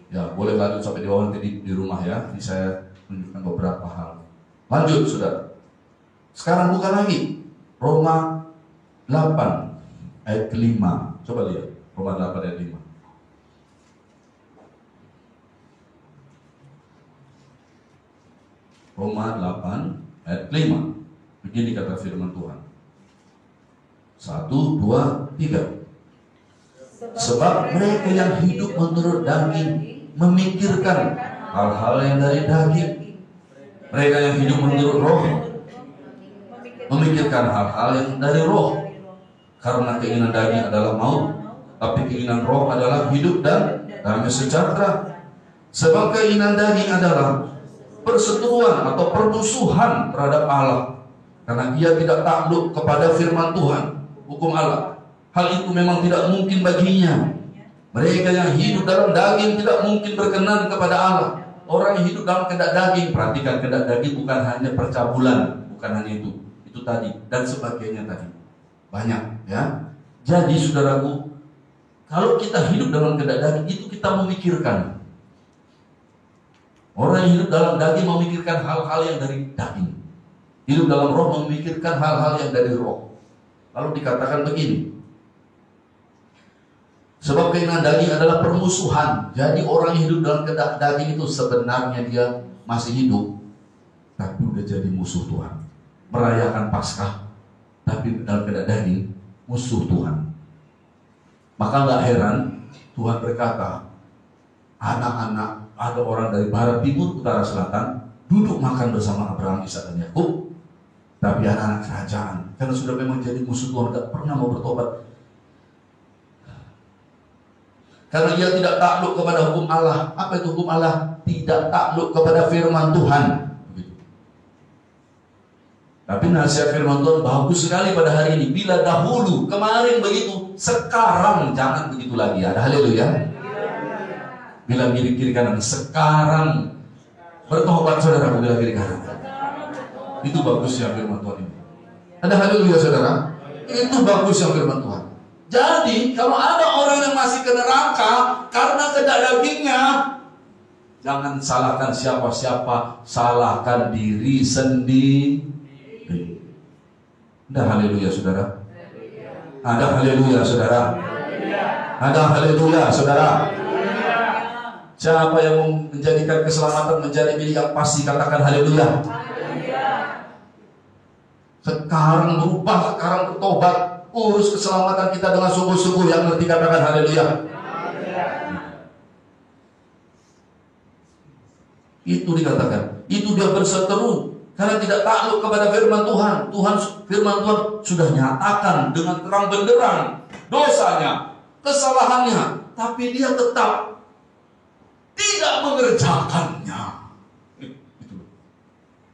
[SPEAKER 1] Ya, boleh lanjut sampai di bawah nanti di rumah ya. Ini saya menunjukkan beberapa hal. Lanjut, saudara. Sekarang buka lagi Roma 8 ayat ke-5. Coba lihat Roma 8 ayat 5. Roma 8 ayat 5. Begini kata firman Tuhan. 1, 2, 3. Sebab mereka yang hidup menurut daging memikirkan hal-hal yang dari daging. Mereka yang hidup menurut roh memikirkan hal-hal yang dari roh. Karena keinginan daging adalah maut, tapi keinginan roh adalah hidup dan damai sejahtera. Sebab keinginan daging adalah perseteruan atau permusuhan terhadap Allah, karena ia tidak takluk kepada firman Tuhan, hukum Allah. Hal itu memang tidak mungkin baginya. Mereka yang hidup dalam daging tidak mungkin berkenan kepada Allah. Orang yang hidup dalam kehendak daging, perhatikan, kehendak daging bukan hanya percabulan, bukan hanya itu tadi dan sebagainya tadi. Banyak ya. Jadi saudaraku, kalau kita hidup dalam kehendak daging, itu kita memikirkan. Orang yang hidup dalam daging memikirkan hal-hal yang dari daging. Hidup dalam roh memikirkan hal-hal yang dari roh. Lalu dikatakan begini. Sebab keinginan daging adalah permusuhan. Jadi orang yang hidup dalam kehendak daging itu sebenarnya dia masih hidup, tapi udah jadi musuh Tuhan. Merayakan Paskah, tapi dalam kehendak daging musuh Tuhan. Maka nggak heran Tuhan berkata, anak-anak, ada orang dari barat, timur, utara, selatan duduk makan bersama Abraham, Ishak, dan Yakub. Tapi anak-anak kerajaan, karena sudah memang jadi musuh Tuhan, nggak pernah mau bertobat. Karena dia tidak takluk kepada hukum Allah. Apa itu hukum Allah? Tidak takluk kepada firman Tuhan. Tapi nasihat firman Tuhan bagus sekali pada hari ini. Bila dahulu, kemarin begitu, sekarang jangan begitu lagi. Ada haleluya. Bila kiri kanan, sekarang bertobat saudara, bila kiri kanan. Itu bagusnya firman Tuhan ini. Ada haleluya saudara. Itu bagusnya firman Tuhan. Jadi kalau ada orang yang masih ke neraka karena kehendak dagingnya, jangan salahkan siapa-siapa, salahkan diri sendiri. Ada haleluya saudara. Ada haleluya saudara. Ada haleluya saudara. Siapa yang menjadikan keselamatan menjadi milik yang pasti, katakan haleluya. Sekarang berubah, sekarang bertobat. Urus keselamatan kita dengan sungguh-sungguh. Yang ngerti katakan haleluya. Itu dikatakan. Itu dia berseteru karena tidak takluk kepada firman Tuhan. Firman Tuhan sudah nyatakan dengan terang benderang dosanya, kesalahannya, tapi dia tetap tidak mengerjakannya.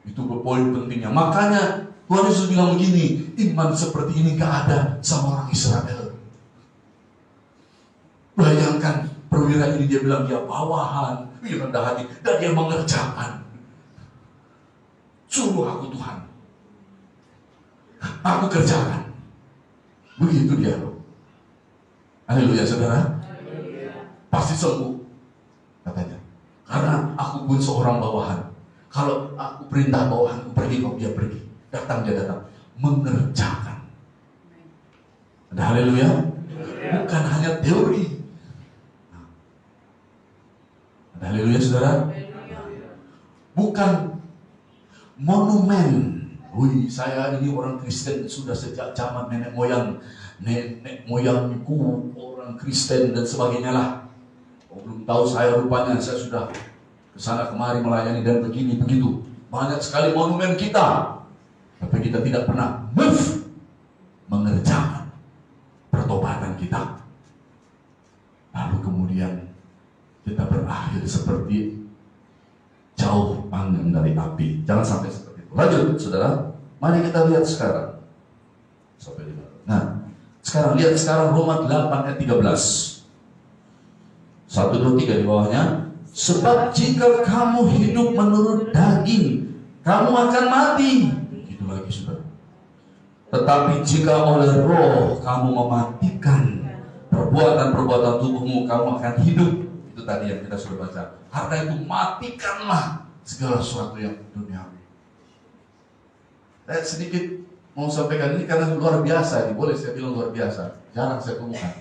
[SPEAKER 1] Itu poin pentingnya. Makanya Tuhan Yesus bilang begini, iman seperti ini gak ada sama orang Israel. Bayangkan perwira ini, dia bilang dia bawahan, dia rendah hati, dan dia mengerjakan. Suruh aku Tuhan, aku kerjakan. Begitu dia loh. Haleluya saudara. Pasti sembuh katanya. Karena aku pun seorang bawahan. Kalau aku perintah bawahanku pergi, kok dia pergi. Datang dia datang, mengerjakan. Ada haleluya. Bukan hanya teori. Ada haleluya saudara. Bukan monumen. Wih, saya ini orang Kristen sudah sejak zaman nenek moyangku orang Kristen dan sebagainya lah. Belum tahu saya rupanya, saya sudah kesana kemari melayani dan begini begitu. Banyak sekali monumen kita. Tapi kita tidak pernah mengerjakan pertobatan kita. Lalu kemudian berakhir seperti jauh panggang dari api. Jangan sampai seperti itu. Lanjut, saudara. Mari kita lihat sekarang. Sampai di mana? Nah, sekarang lihat sekarang Roma 8 ayat 13. 1, 2, 3 di bawahnya. Sebab jika kamu hidup menurut daging, kamu akan mati. Begitu lagi, saudara. Tetapi jika oleh roh kamu mematikan perbuatan-perbuatan tubuhmu, kamu akan hidup. Itu tadi yang kita sudah baca. Karena itu matikanlah segala sesuatu yang duniawi. Saya sedikit mau sampaikan ini karena luar biasa. Boleh saya bilang luar biasa. Jarang saya temukan.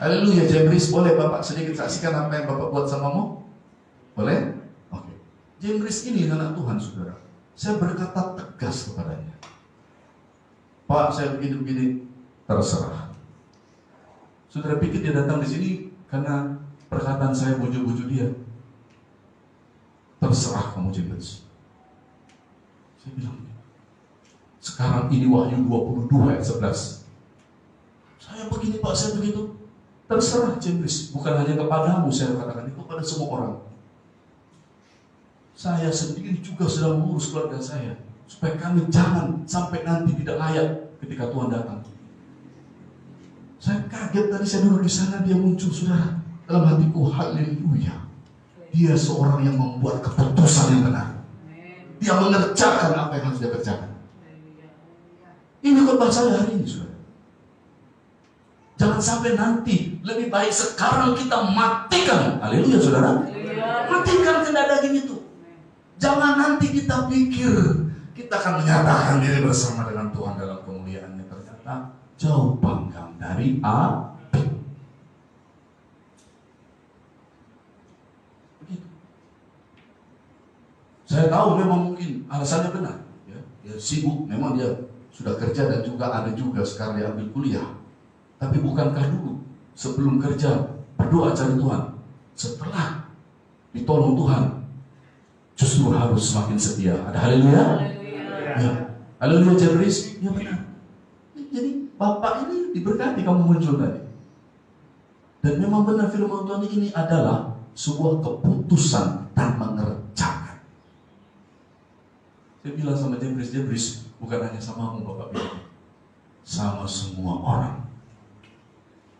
[SPEAKER 1] Haleluya, Jembris, boleh Bapak sedikit saksikan apa yang Bapak buat samamu? Boleh? Oke. Jembris ini anak Tuhan, saudara. Saya berkata tegas kepadanya. Pak, saya begini-begini, terserah. Saudara pikir dia datang di sini karena perkataan saya bujuk-bujuk dia? Terserah kamu, Jembris. Saya bilang, sekarang ini Wahyu 22 ayat 11. Saya begini Pak, saya begitu. Terserah, Jembris. Bukan hanya kepadamu saya katakan itu, kepada semua orang. Saya sendiri juga sedang mengurus keluarga saya, supaya kami jangan sampai nanti tidak layak ketika Tuhan datang. Saya kaget tadi saya duduk di sana, dia muncul, saudara. Dalam hatiku, haleluya. Dia seorang yang membuat keputusan yang benar. Dia mengerjakan apa yang harus dia kerjakan. Ini khotbah saya hari ini, saudara. Jangan sampai nanti, lebih baik sekarang kita matikan. Haleluya, saudara. Matikan kendak daging itu. Jangan nanti kita pikir kita akan menyatakan diri bersama dengan Tuhan dalam kemuliaannya. Ternyata jauh panggang dari api. Begitu. Saya tahu memang mungkin alasannya benar. Dia sibuk, memang dia sudah kerja dan juga ada juga sekarang dia ambil kuliah. Tapi bukankah dulu sebelum kerja berdoa cari Tuhan, setelah ditolong Tuhan justru harus semakin setia. Ada haleluya? Ya. Haleluya, Jembris. Ya benar. Jadi Bapak ini diberkati kamu muncul tadi. Dan memang benar firman Tuhan ini adalah sebuah keputusan dan mengerjakan. Saya bilang sama Jembris, bukan hanya samamu Bapak bilang, sama semua orang.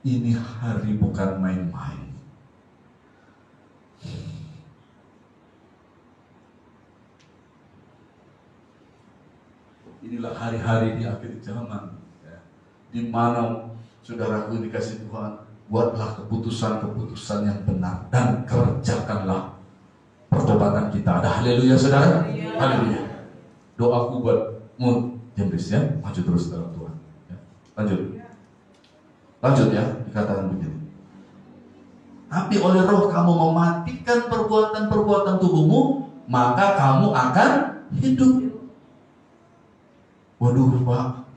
[SPEAKER 1] Ini hari bukan main-main. Inilah hari-hari di akhir zaman, ya, di mana saudaraku dikasih Tuhan, buatlah keputusan-keputusan yang benar dan kerjakanlah pertobatan kita. Ada haleluya, saudara? Haleluya. Doaku buatmu, Jembris, ya, maju terus dalam Tuhan. Ya. Lanjut ya, dikatakan begini. Tapi oleh roh kamu mematikan perbuatan-perbuatan tubuhmu, maka kamu akan hidup. Waduh Pak,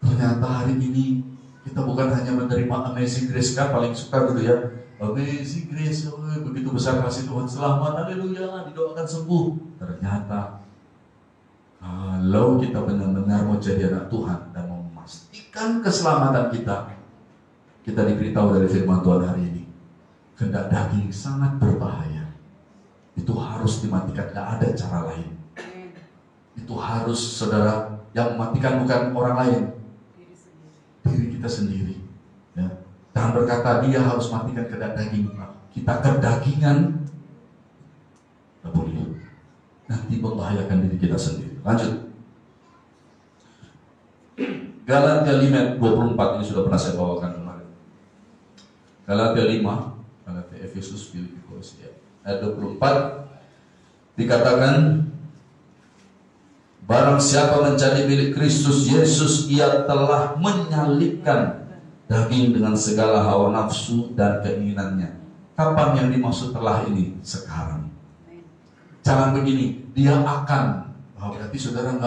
[SPEAKER 1] ternyata hari ini kita bukan hanya menerima Amazing Grace, kan paling suka dulu ya. Amazing Grace, begitu besar kasih Tuhan, selamat, haleluya, didoakan sembuh. Ternyata kalau kita benar-benar mau jadi anak Tuhan dan memastikan keselamatan kita diberitahu dari firman Tuhan hari ini, kehendak daging sangat berbahaya. Itu harus dimatikan, tidak ada cara lain. Itu harus, saudara, yang mematikan bukan orang lain, diri kita sendiri. Ya. Jangan berkata dia harus matikan kehendak daging. Kita kedagingan, tidak boleh. Nanti membahayakan diri kita sendiri. Lanjut. Galatia 5:24 ini sudah pernah saya bawakan kemarin. Galatia 5, Galatia, Efesus, Filipi, Kolose, ayat 24 dikatakan, barang siapa menjadi milik Kristus Yesus, ia telah menyalibkan daging dengan segala hawa nafsu dan keinginannya. Kapan yang dimaksud telah ini? Sekarang. Jangan begini, dia akan. Berarti saudara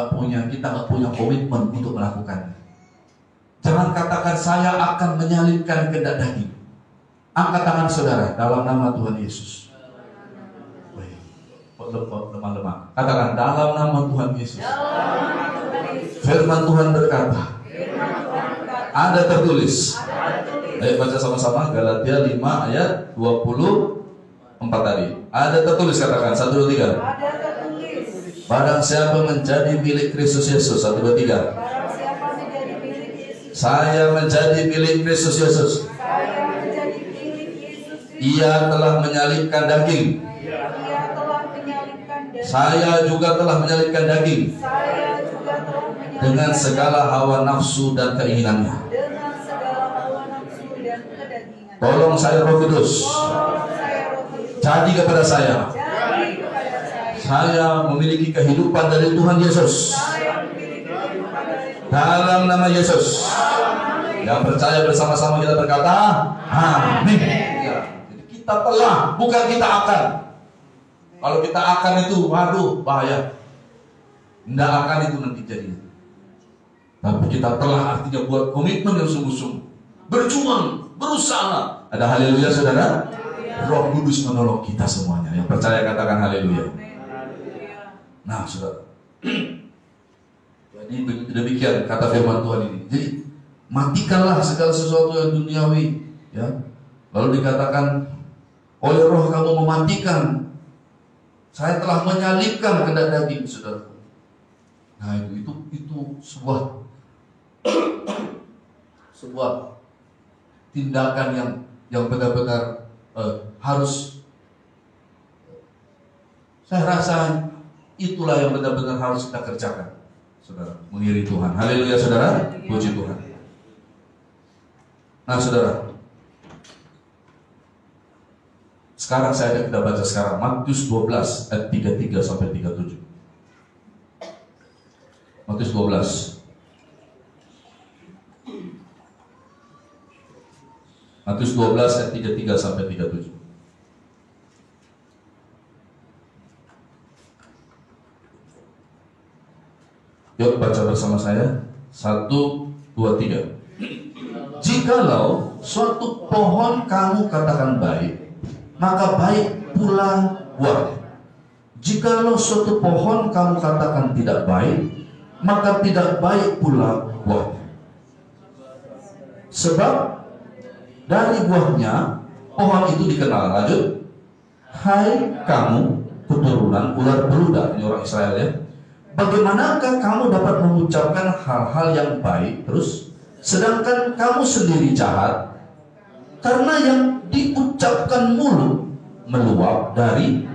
[SPEAKER 1] kita nggak punya komitmen untuk melakukannya. Jangan katakan saya akan menyalibkan kehendak daging. Angkat tangan saudara dalam nama Tuhan Yesus. Lemah-lemah. Katakan dalam nama Tuhan Yesus. Firman Tuhan berkata, ada tertulis. Ayo baca sama-sama Galatia 5 ayat 24. 4 tadi. Ada tertulis, katakan 1, 2, 3.
[SPEAKER 2] Ada tertulis.
[SPEAKER 1] Barang siapa menjadi milik Kristus Yesus. 1, 2, 3.
[SPEAKER 2] Barang siapa menjadi milik Yesus.
[SPEAKER 1] Saya menjadi milik Kristus Yesus.
[SPEAKER 2] Saya menjadi milik Yesus Kristus.
[SPEAKER 1] Ia telah menyalibkan daging.
[SPEAKER 2] Ia telah menyalibkan daging.
[SPEAKER 1] Saya juga telah menyalibkan daging
[SPEAKER 2] Saya juga telah menyalibkan
[SPEAKER 1] dengan segala hawa nafsu dan keinginannya.
[SPEAKER 2] dengan segala hawa nafsu dan kedagingan.
[SPEAKER 1] Tolong saya Roh Kudus,
[SPEAKER 2] Tolong saya Roh Kudus.
[SPEAKER 1] jadi kepada saya.
[SPEAKER 2] Jadi kepada saya.
[SPEAKER 1] Saya memiliki kehidupan dari Tuhan Yesus.
[SPEAKER 2] Saya memiliki kehidupan dari Tuhan.
[SPEAKER 1] Dalam nama Yesus. Yang percaya bersama-sama kita berkata, amin. Ya, jadi kita telah, bukan kita akan. Kalau kita akan itu, waduh, bahaya. Tidak akan itu nanti jadi. Tapi kita telah, artinya buat komitmen yang sungguh-sungguh. Berjuang, berusaha. Ada haleluya, saudara? Roh Kudus menolong kita semuanya. Yang percaya katakan haleluya. Nah, saudara. Jadi demikian kata firman Tuhan ini. Jadi matikanlah segala sesuatu yang duniawi, ya. Lalu dikatakan oleh Roh kamu mematikan. Saya telah menyalibkan kehendak daging, saudara. Nah, itu sebuah tindakan yang benar-benar harus, saya rasa itulah yang benar-benar harus kita kerjakan, saudara, mengiringi Tuhan. Haleluya, saudara, puji Tuhan. Nah, saudara, sekarang kita baca sekarang Matius 12 ayat 33 sampai 37. Matius 12. Matius 12 ayat 33 sampai 37. Yuk baca bersama saya. 1, 2, 3. Jikalau suatu pohon kamu katakan baik, maka baik pula buahnya. Jikalau suatu pohon kamu katakan tidak baik, maka tidak baik pula buahnya. Sebab dari buahnya pohon itu dikenal. Lanjut. Hai kamu keturunan ular beludak, ini orang Israel ya. Bagaimanakah kamu dapat mengucapkan hal-hal yang baik terus, sedangkan kamu sendiri jahat? Karena yang diucapkan mulut meluap dari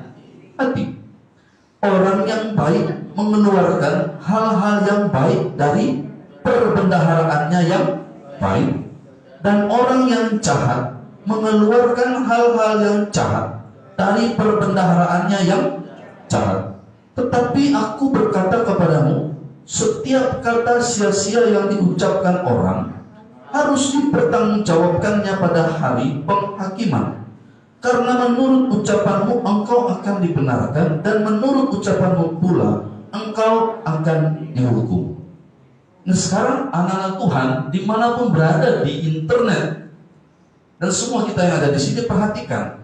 [SPEAKER 1] hati. Orang yang baik mengeluarkan hal-hal yang baik dari perbendaharaannya yang baik, dan orang yang jahat mengeluarkan hal-hal yang jahat dari perbendaharaannya yang jahat. Tetapi aku berkata kepadamu, setiap kata sia-sia yang diucapkan orang harus dipertanggungjawabkannya pada hari penghakiman. Karena menurut ucapanmu engkau akan dibenarkan, dan menurut ucapanmu pula engkau akan dihukum. Nah, sekarang anak-anak Tuhan dimanapun berada di internet, dan semua kita yang ada di sini, perhatikan.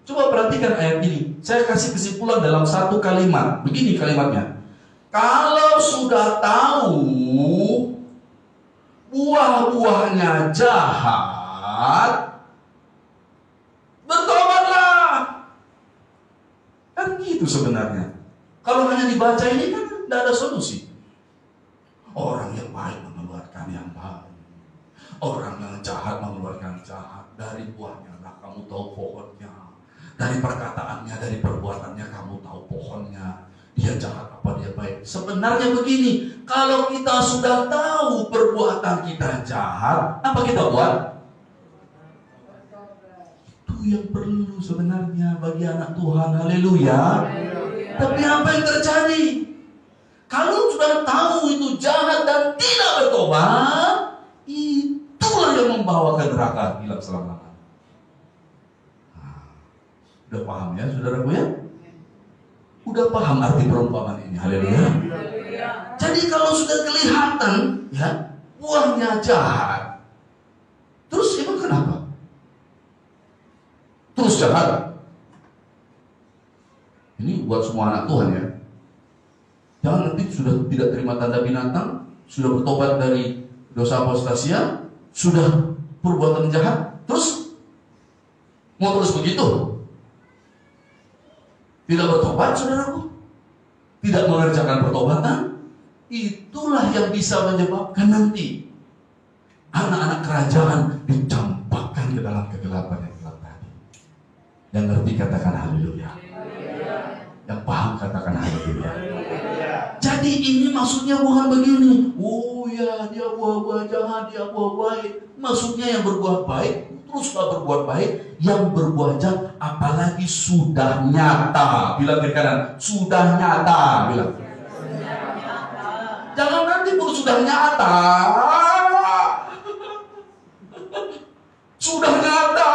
[SPEAKER 1] Coba perhatikan ayat ini. Saya kasih kesimpulan dalam satu kalimat. Begini kalimatnya. Kalau sudah tahu buah-buahnya jahat, bertobatlah. Kan gitu sebenarnya. Kalau hanya dibaca ini kan tidak ada solusi. Orang yang baik mengeluarkan yang baik, orang yang jahat mengeluarkan jahat. Dari buahnya lah kamu tahu pohonnya. Dari perkataannya, dari perbuatannya kamu tahu pohonnya. Dia jahat apa dia baik. Sebenarnya begini, kalau kita sudah tahu perbuatan kita jahat, apa kita buat? Itu yang perlu sebenarnya bagi anak Tuhan. Haleluya. Tapi apa yang terjadi? Kalau sudah tahu itu jahat dan tidak bertobat, itulah yang membawa ke neraka hilang selama-lamanya. Udah paham ya saudaraku ya? Udah paham arti perumpamaan ini. Haleluya. Jadi kalau sudah kelihatan ya buahnya jahat, terus emang kenapa? Terus jahat. Ini buat semua anak Tuhan ya. Jangan nanti sudah tidak terima tanda binatang, sudah bertobat dari dosa apostasia, sudah perbuatan jahat, terus mau terus begitu. tidak bertobat, saudaraku, tidak mengerjakan pertobatan, itulah yang bisa menyebabkan nanti anak-anak kerajaan dicampakkan ke dalam kegelapan yang gelap tadi. Yang ngerti katakan haleluya. Yang paham katakan haleluya. Jadi ini maksudnya bukan begini, oh ya dia buah-buah jahat, dia buah baik. Maksudnya yang berbuat baik teruslah berbuat baik, yang berbuat jahat apalagi sudah nyata. Bilang kiri kanan, sudah nyata. Bilang. Jangan nanti baru sudah nyata. Sudah nyata,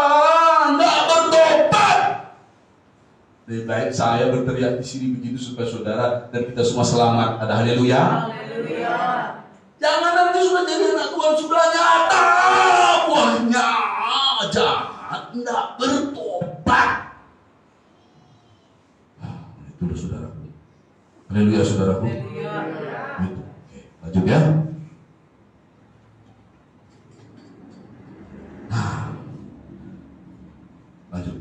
[SPEAKER 1] nggak bertobat. Lebih baik saya berteriak di sini begitu supaya saudara dan kita semua selamat. Ada haleluya.
[SPEAKER 2] Haleluya.
[SPEAKER 1] Jangan nanti sudah jadi anak Tuhan sudah nyata, buahnya jahat, nggak bertobat. Itulah saudaraku. Haleluya saudaraku. Gitu. Oke, lanjut ya. Lanjut.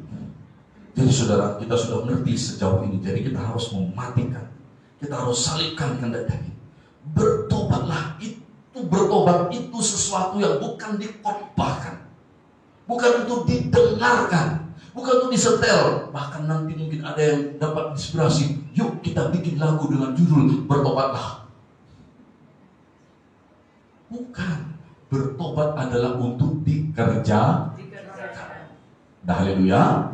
[SPEAKER 1] Jadi saudara, kita sudah mengerti sejauh ini. Jadi kita harus mematikan, kita harus salibkan kehendak daging. Bertobatlah, bertobat itu sesuatu yang bukan dikhotbahkan, bukan untuk didengarkan, bukan untuk disetel. Bahkan nanti mungkin ada yang dapat inspirasi, yuk kita bikin lagu dengan judul bertobatlah. Bukan, bertobat adalah untuk dikerjakan. Dah haleluya.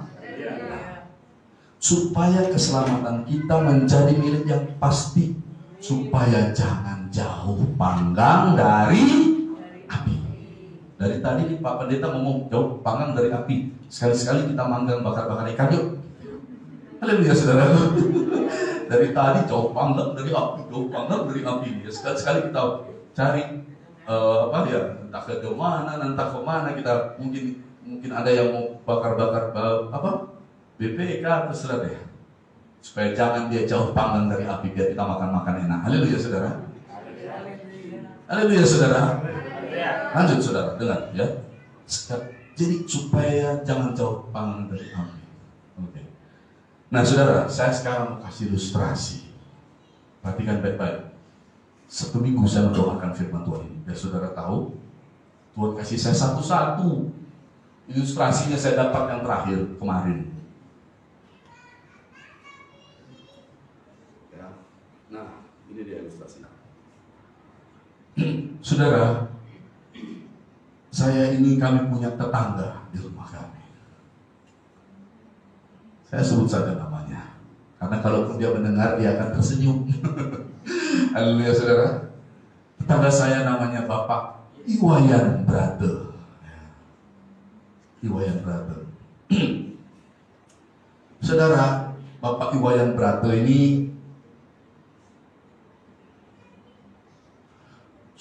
[SPEAKER 1] Supaya keselamatan kita menjadi milik yang pasti, supaya jangan jauh panggang dari api. Dari tadi Pak Pendeta ngomong jauh panggang dari api. Sekali-sekali kita manggang bakar-bakar ikan yuk. Haleluya saudara. Dari tadi jauh panggang dari api, jauh panggang dari api. Sekali-sekali kita cari entah ke mana, entah ke mana kita mungkin ada yang mau bakar-bakar BPK terserah deh. Supaya jangan dia jauh panggang dari api, biar kita makan-makan enak. Haleluya saudara. Haleluya saudara. Lanjut saudara, dengar ya. Jadi supaya jangan jauh panggang dari api. Oke. Nah saudara, saya sekarang mau kasih ilustrasi. Perhatikan baik-baik. Satu minggu saya mendoakan firman Tuhan ini, biar saudara tahu Tuhan kasih saya satu-satu. Ilustrasinya saya dapat yang terakhir kemarin. Nah, ini dia ilustrasinya. Saudara, kami punya tetangga di rumah kami. Saya sebut saja namanya, karena kalaupun dia mendengar dia akan tersenyum. Haleluya saudara. Tetangga saya namanya Bapak Iwayan Brother. Iwayan Brother. Saudara, Bapak Iwayan Brother ini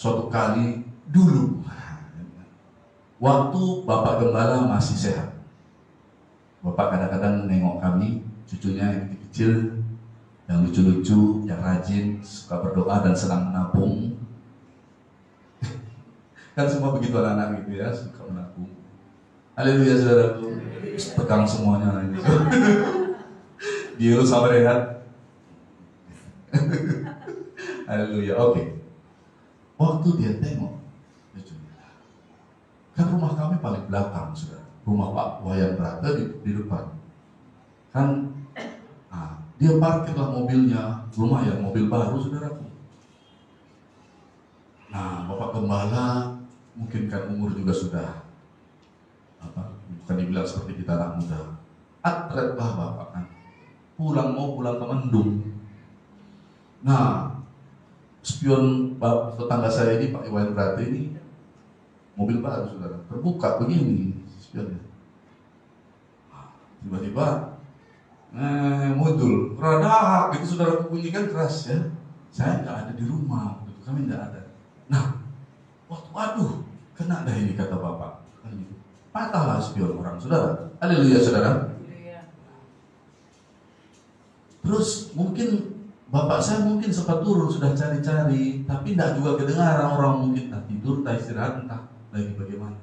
[SPEAKER 1] suatu kali dulu, waktu Bapak Gembala masih sehat, Bapak kadang-kadang nengok kami, cucunya yang kecil, yang lucu-lucu, yang rajin, suka berdoa dan senang menabung. Kan semua begitu anak-anak gitu ya, suka menabung. Haleluya saudaraku, pegang semuanya ini. Dia sama rehat. Haleluya, oke. Waktu dia tengok, kan rumah kami paling belakang, saudara. Rumah Pak Wayan Brata di depan. Kan, dia parkirlah mobilnya, lumayan mobil baru, saudaraku. Nah, Bapak Gembala mungkin kan umur juga sudah, bukan dibilang seperti kita anak muda. Atlet lah Bapak kan. Pulang ke Mendung. Nah, spion tetangga saya ini Pak Iwan Brate ini mobil baru saudara, terbuka begini spionnya. Tiba-tiba muncul rada gitu saudara, bunyikan keras ya. Saya nggak ada di rumah, gitu. Kami nggak ada. Nah, waduh, kena dah ini kata Bapak. Patahlah spion orang saudara. Haleluya saudara. Terus mungkin Bapak saya mungkin sempat turun sudah cari-cari, tapi tidak juga kedengaran, orang mungkin tak tidur, tak istirahat, entah lagi bagaimana.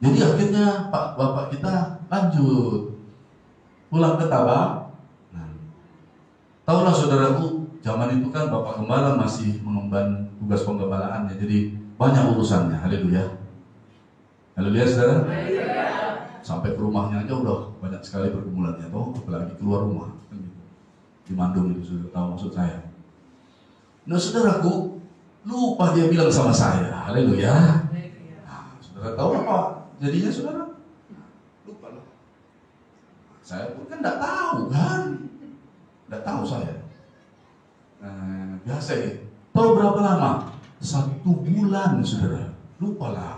[SPEAKER 1] Jadi akhirnya Bapak kita lanjut. pulang ke Tabanan. Tahulah saudaraku, zaman itu kan Bapak Gembala masih mengemban tugas penggembalaannya, jadi banyak urusannya. Haleluya. Haleluya saudara. Sampai ke rumahnya aja udah banyak sekali pergumulannya, toh apalagi keluar rumah. Di Bandung itu sudah tahu maksud saya. Nah saudaraku, lupa dia bilang sama saya, haleluya. Nah, saudara tahu apa jadinya saudara? Lupa loh. Saya pun kan tidak tahu kan, tidak tahu saya. Biasa ya. Tahu berapa lama? 1 bulan saudara. Lupa lah.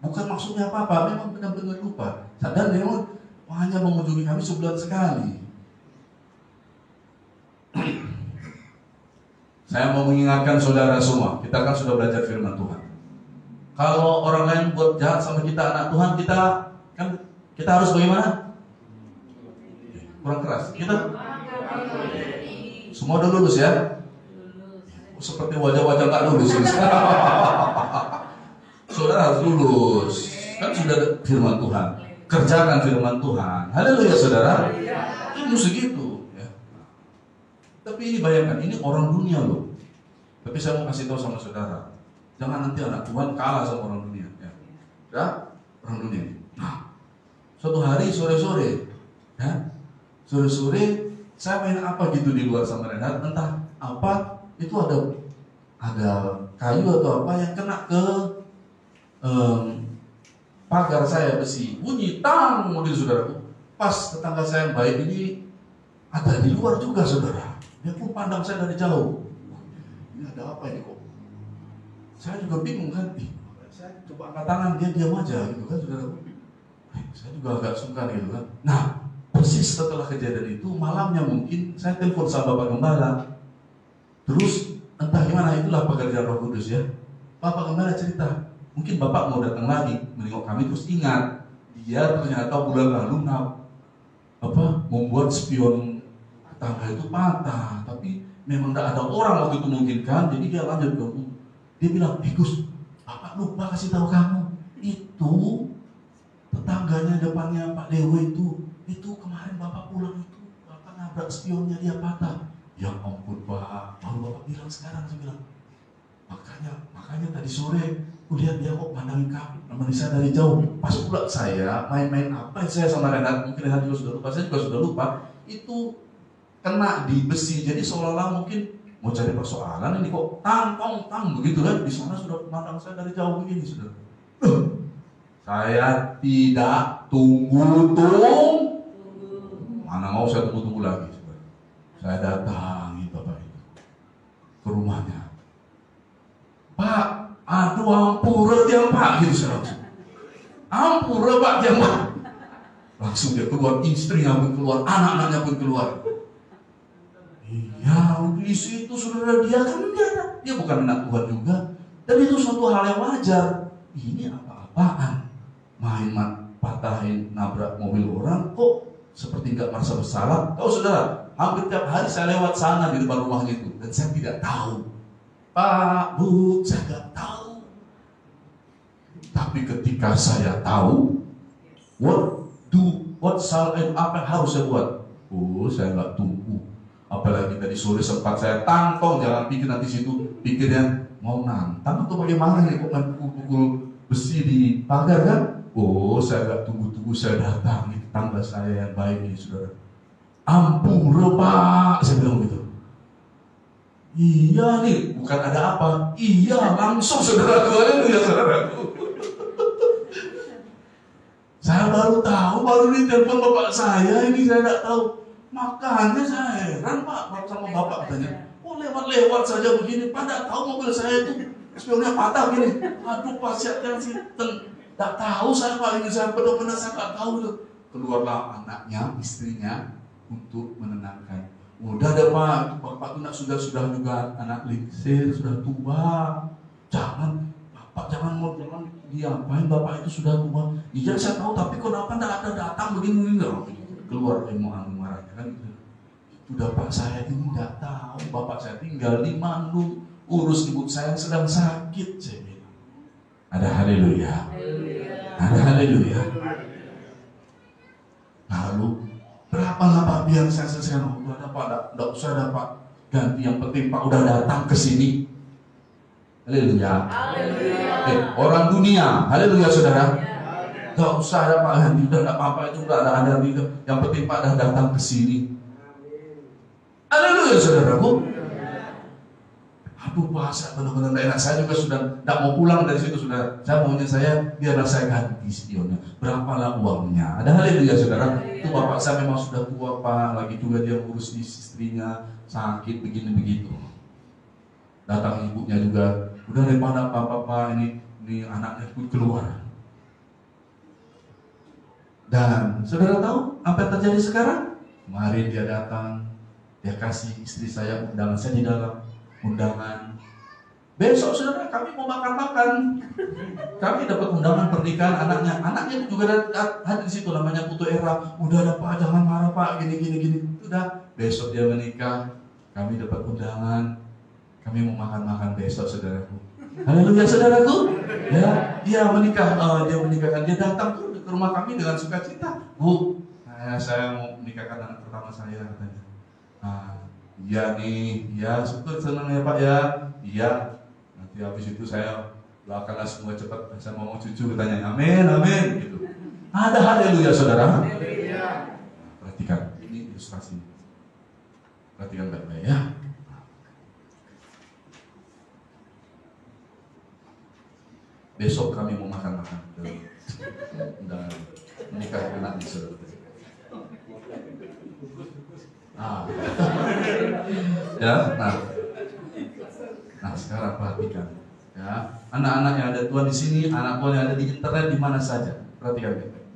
[SPEAKER 1] Bukan maksudnya apa-apa, memang benar-benar lupa. Dan memang hanya mengunjungi kami sebulan sekali. Saya mau mengingatkan saudara semua, kita kan sudah belajar firman Tuhan. Kalau orang lain buat jahat sama kita, anak Tuhan, kita harus bagaimana? Kurang keras. Kita semua udah lulus ya? Seperti wajah-wajah nggak lulus. Saudara harus lulus. Kan sudah ada firman Tuhan. Kerjakan firman Tuhan. Haleluya saudara. Ini segitu. Ya. Tapi ini bayangkan, ini orang dunia loh. Tapi saya mau kasih tahu sama saudara, jangan nanti anak Tuhan kalah sama orang dunia. Ya, orang dunia. Nah, suatu hari sore-sore, ya, sore-sore saya main apa gitu di luar sama Renat, entah apa itu ada kayu atau apa yang kena ke pagar saya besi, bunyi tang mobil saudaraku. Pas tetangga saya yang baik ini ada di luar juga saudara. Dia pun pandang saya dari jauh. Ini ada apa ini kok? Saya juga bingung kan. Saya coba angkat tangan, dia diam aja gitu kan saudaraku. Saya juga agak sungkan gitu kan. Nah, persis setelah kejadian itu malamnya mungkin saya telepon sama Bapak Gembala. Terus entah gimana itulah pekerjaan Roh Kudus ya. Bapak Gembala cerita, mungkin Bapak mau datang lagi menengok kami, terus ingat dia ternyata bulan lalu membuat spion tetangga itu patah, tapi memang tidak ada orang waktu itu mungkin kan, jadi dia lanjut ke dia bilang, Gus, Bapak lupa kasih tahu kamu, itu tetangganya depannya Pak Dewo itu kemarin Bapak pulang itu Bapak nabrak spionnya, dia patah. Ya ampun Pak, baru Bapak bilang sekarang. Saya bilang, makanya tadi sore lihat dia kok pandangin kamu, saya dari jauh. Pas pula saya main-main apa saya sama Renat, mungkin Renat juga sudah lupa, saya juga sudah lupa. Itu kena di besi, jadi seolah-olah mungkin mau cari persoalan ini kok tang begitu kan. Di sana sudah pandang saya dari jauh begini sudah. Saya tidak tunggu. Mana mau saya tunggu lagi. Saya datangi Bapak itu ke rumahnya. Pak, aduh ampura dia Pak, gitu saya langsung. Ampura Pak dia Pak. Langsung dia keluar, istrinya pun keluar, anak-anaknya pun keluar. Iya, di situ saudara dia kan dia bukan anak Tuhan juga. Dan itu suatu hal yang wajar. Ini apa-apaan? Main patahin, nabrak mobil orang, kok seperti nggak merasa bersalah? Tahu saudara, hampir tiap hari saya lewat sana di depan rumahnya itu, dan saya tidak tahu. Pak, Bu, saya nggak tahu. Tapi ketika saya tahu, what shall I, apa yang harus saya buat? Oh, saya nggak tunggu. Apalagi tadi sore sempat saya tangkong, jangan pikir nanti situ pikirnya mau nantang atau bagaimana nih, kok pukul besi di pagar kan? Oh, saya nggak tunggu-tunggu, saya datangi tetangga saya yang baik ini saudara. Ampura Pak, saya bilang gitu. Iya nih, bukan ada apa. Iya, langsung saudaraku, ya saudaraku. Saya baru tahu, baru ditelepon bapak saya, ini saya tidak tahu. Makanya saya heran Pak, sama bapak katanya. Oh lewat-lewat saja begini, Pak tidak tahu mobil saya itu spionnya patah begini. Aduh Pak, siapa yang tidak tahu saya Pak, ini saya benar-benar saya tidak tahu itu. Keluarlah anaknya, istrinya untuk menenangkan. Udah deh Pak, Bapak itu sudah juga anak lingsir, sudah tua. Jangan, Bapak jangan diapain, Bapak itu sudah tua. Iya saya tahu, tapi kenapa tidak ada datang begini. Keluar emosi marahnya kan. Udah Pak, saya ini tidak tahu. Bapak saya tinggal di Bandung, urus ibu saya yang sedang sakit. Saya bilang, ada haleluya. Ada haleluya. Lalu berapa Pak biar saya selesaikan. Udah ada Pak, enggak usah ada Pak. Ganti, yang penting Pak udah datang ke sini. Haleluya. Orang dunia, haleluya saudara. Enggak usah ada Pak ganti, udah enggak apa-apa itu, udah ada itu. Yang penting Pak udah datang ke sini. Haleluya saudaraku. Aduh puasa benar-benar enak. Saya juga sudah tidak mau pulang dari situ sudah. Saya maunya biarlah saya ganti spionnya. Berapalah uangnya? Ada haleluya saudara. Itu bapak saya memang sudah tua Pak. Lagi juga dia ngurus istrinya sakit begini begitu. Datang ibunya juga. Udah daripada Pak ini anaknya pun keluar. Dan saudara tahu apa yang terjadi sekarang? Kemarin dia datang, dia kasih istri saya undangan, saya di dalam undangan. Besok saudara kami mau makan-makan. Kami dapat undangan pernikahan anaknya juga ada di situ, namanya Putu Era. Udah ada Pak, jangan marah Pak, gini. Udah, besok dia menikah. Kami dapat undangan. Kami mau makan-makan besok saudaraku. Haleluya saudaraku. Ya, dia menikah. Dia menikahkan, dia datang tuh ke rumah kami dengan sukacita. Bu, saya mau menikahkan anak pertama saya katanya. Iya nih, ya syukur senang ya Pak ya. Iya. Nanti habis itu saya doakanlah semua cepat saya mau cucu katanya. Amin, amin gitu. Ada haleluya saudara. Haleluya. Perhatikan, ini ilustrasi. Perhatikan baik-baik ya. Besok kami mau makan-makan. Dan menikah anak di saudara. Ya, nah sekarang perhatikan ya, anak-anak yang ada Tuhan di sini, anak Tuhan yang ada di internet di mana saja, perhatikan baik-baik.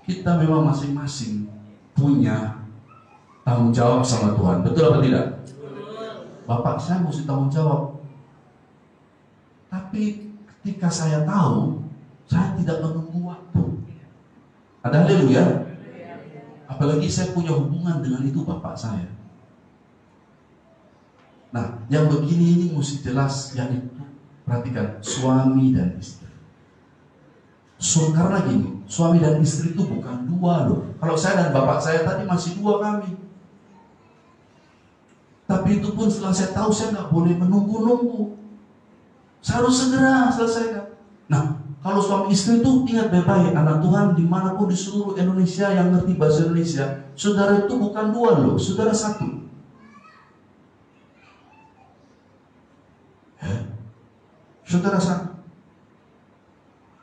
[SPEAKER 1] Kita memang masing-masing punya tanggung jawab sama Tuhan, betul apa tidak? Bapak saya mesti tanggung jawab, tapi ketika saya tahu, saya tidak menunggu waktu. Ada haleluya. Apalagi saya punya hubungan dengan itu bapak saya. Nah, yang begini ini mesti jelas, yang itu perhatikan, suami dan istri. Karena gini, suami dan istri itu bukan dua loh. Kalau saya dan bapak saya tadi masih dua kami. Tapi itu pun setelah saya tahu, saya nggak boleh menunggu-nunggu. Saya harus segera selesaikan. Nah, kalau suami istri itu ingat baik-baik, anak Tuhan dimanapun di seluruh Indonesia yang ngerti bahasa Indonesia, saudara itu bukan dua loh, saudara satu. Saudara satu.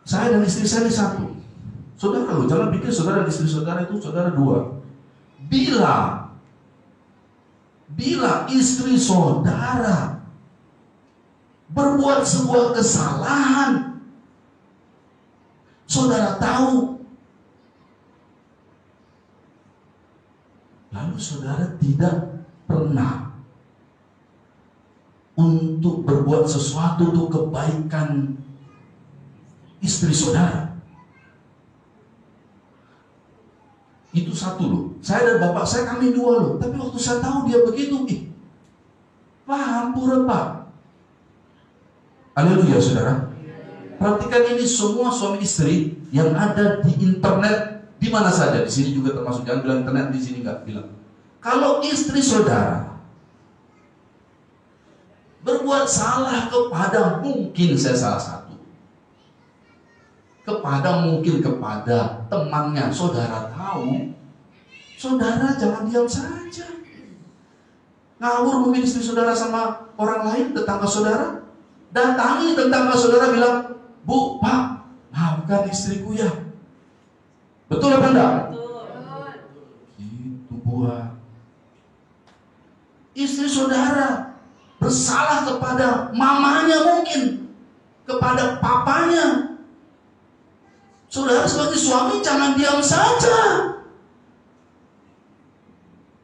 [SPEAKER 1] Saya dan istri saya ini satu. Saudara loh, jangan pikir saudara dan istri saudara itu saudara dua. Bila istri saudara berbuat sebuah kesalahan, saudara tahu, lalu saudara tidak pernah untuk berbuat sesuatu untuk kebaikan istri saudara. Itu satu loh. Saya dan bapak saya kami dua loh. Tapi waktu saya tahu dia begitu, paham pura Pak. Haleluya saudara. Perhatikan ini semua suami istri yang ada di internet di mana saja. Di sini juga termasuk, jangan bilang internet di sini nggak bilang. Kalau istri saudara berbuat salah kepada, mungkin saya salah satu, mungkin kepada temannya, saudara tahu, saudara jangan diam saja. Ngawur mungkin istri saudara sama orang lain, tetangga saudara, datangi tetangga saudara bilang, Bu, Pak, maafkan istriku ya. Betul apa enggak? Betul. Gitu buat. Istri saudara bersalah kepada mamanya mungkin, kepada papanya. Saudara sebagai suami jangan diam saja.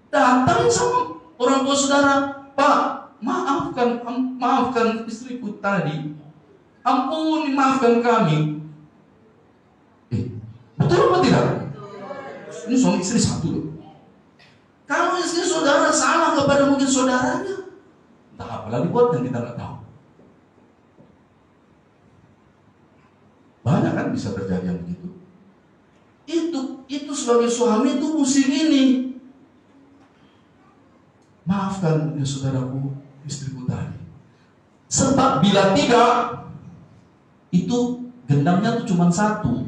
[SPEAKER 1] Datang sama orang tua saudara, Pak, maafkan istriku tadi. Ampuni, maafkan kami. Betul apa tidak? Ini suami istri satu loh. Kalau istri saudara salah kepada mungkin saudaranya, entah apalah dibuat yang kita nggak tahu. kan bisa terjadi yang begitu. Itu sebagai suami itu musim ini. Maafkan ya saudaraku, istriku tadi. Sebab bila tidak, itu gendangnya tuh cuma satu.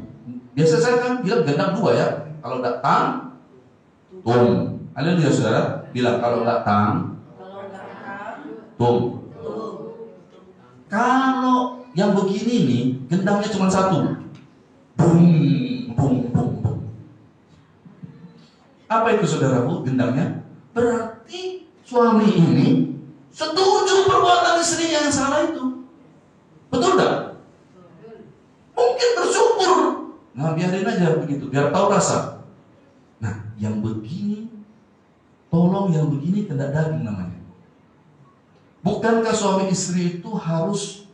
[SPEAKER 1] Biasa saya kan bilang gendang dua ya. Kalau datang, tum. Haleluya saudara. Bilang kalau datang, tum. Kalau yang begini nih, gendangnya cuma satu. Bum, bum, bum, bum. Apa itu saudaraku gendangnya? Berarti suami ini setuju perbuatan istrinya yang salah itu. Betul tak? Mungkin bersyukur. Nah biarin aja begitu, biar tahu rasa. Nah yang begini, tolong yang begini kena daging namanya. Bukankah suami istri itu harus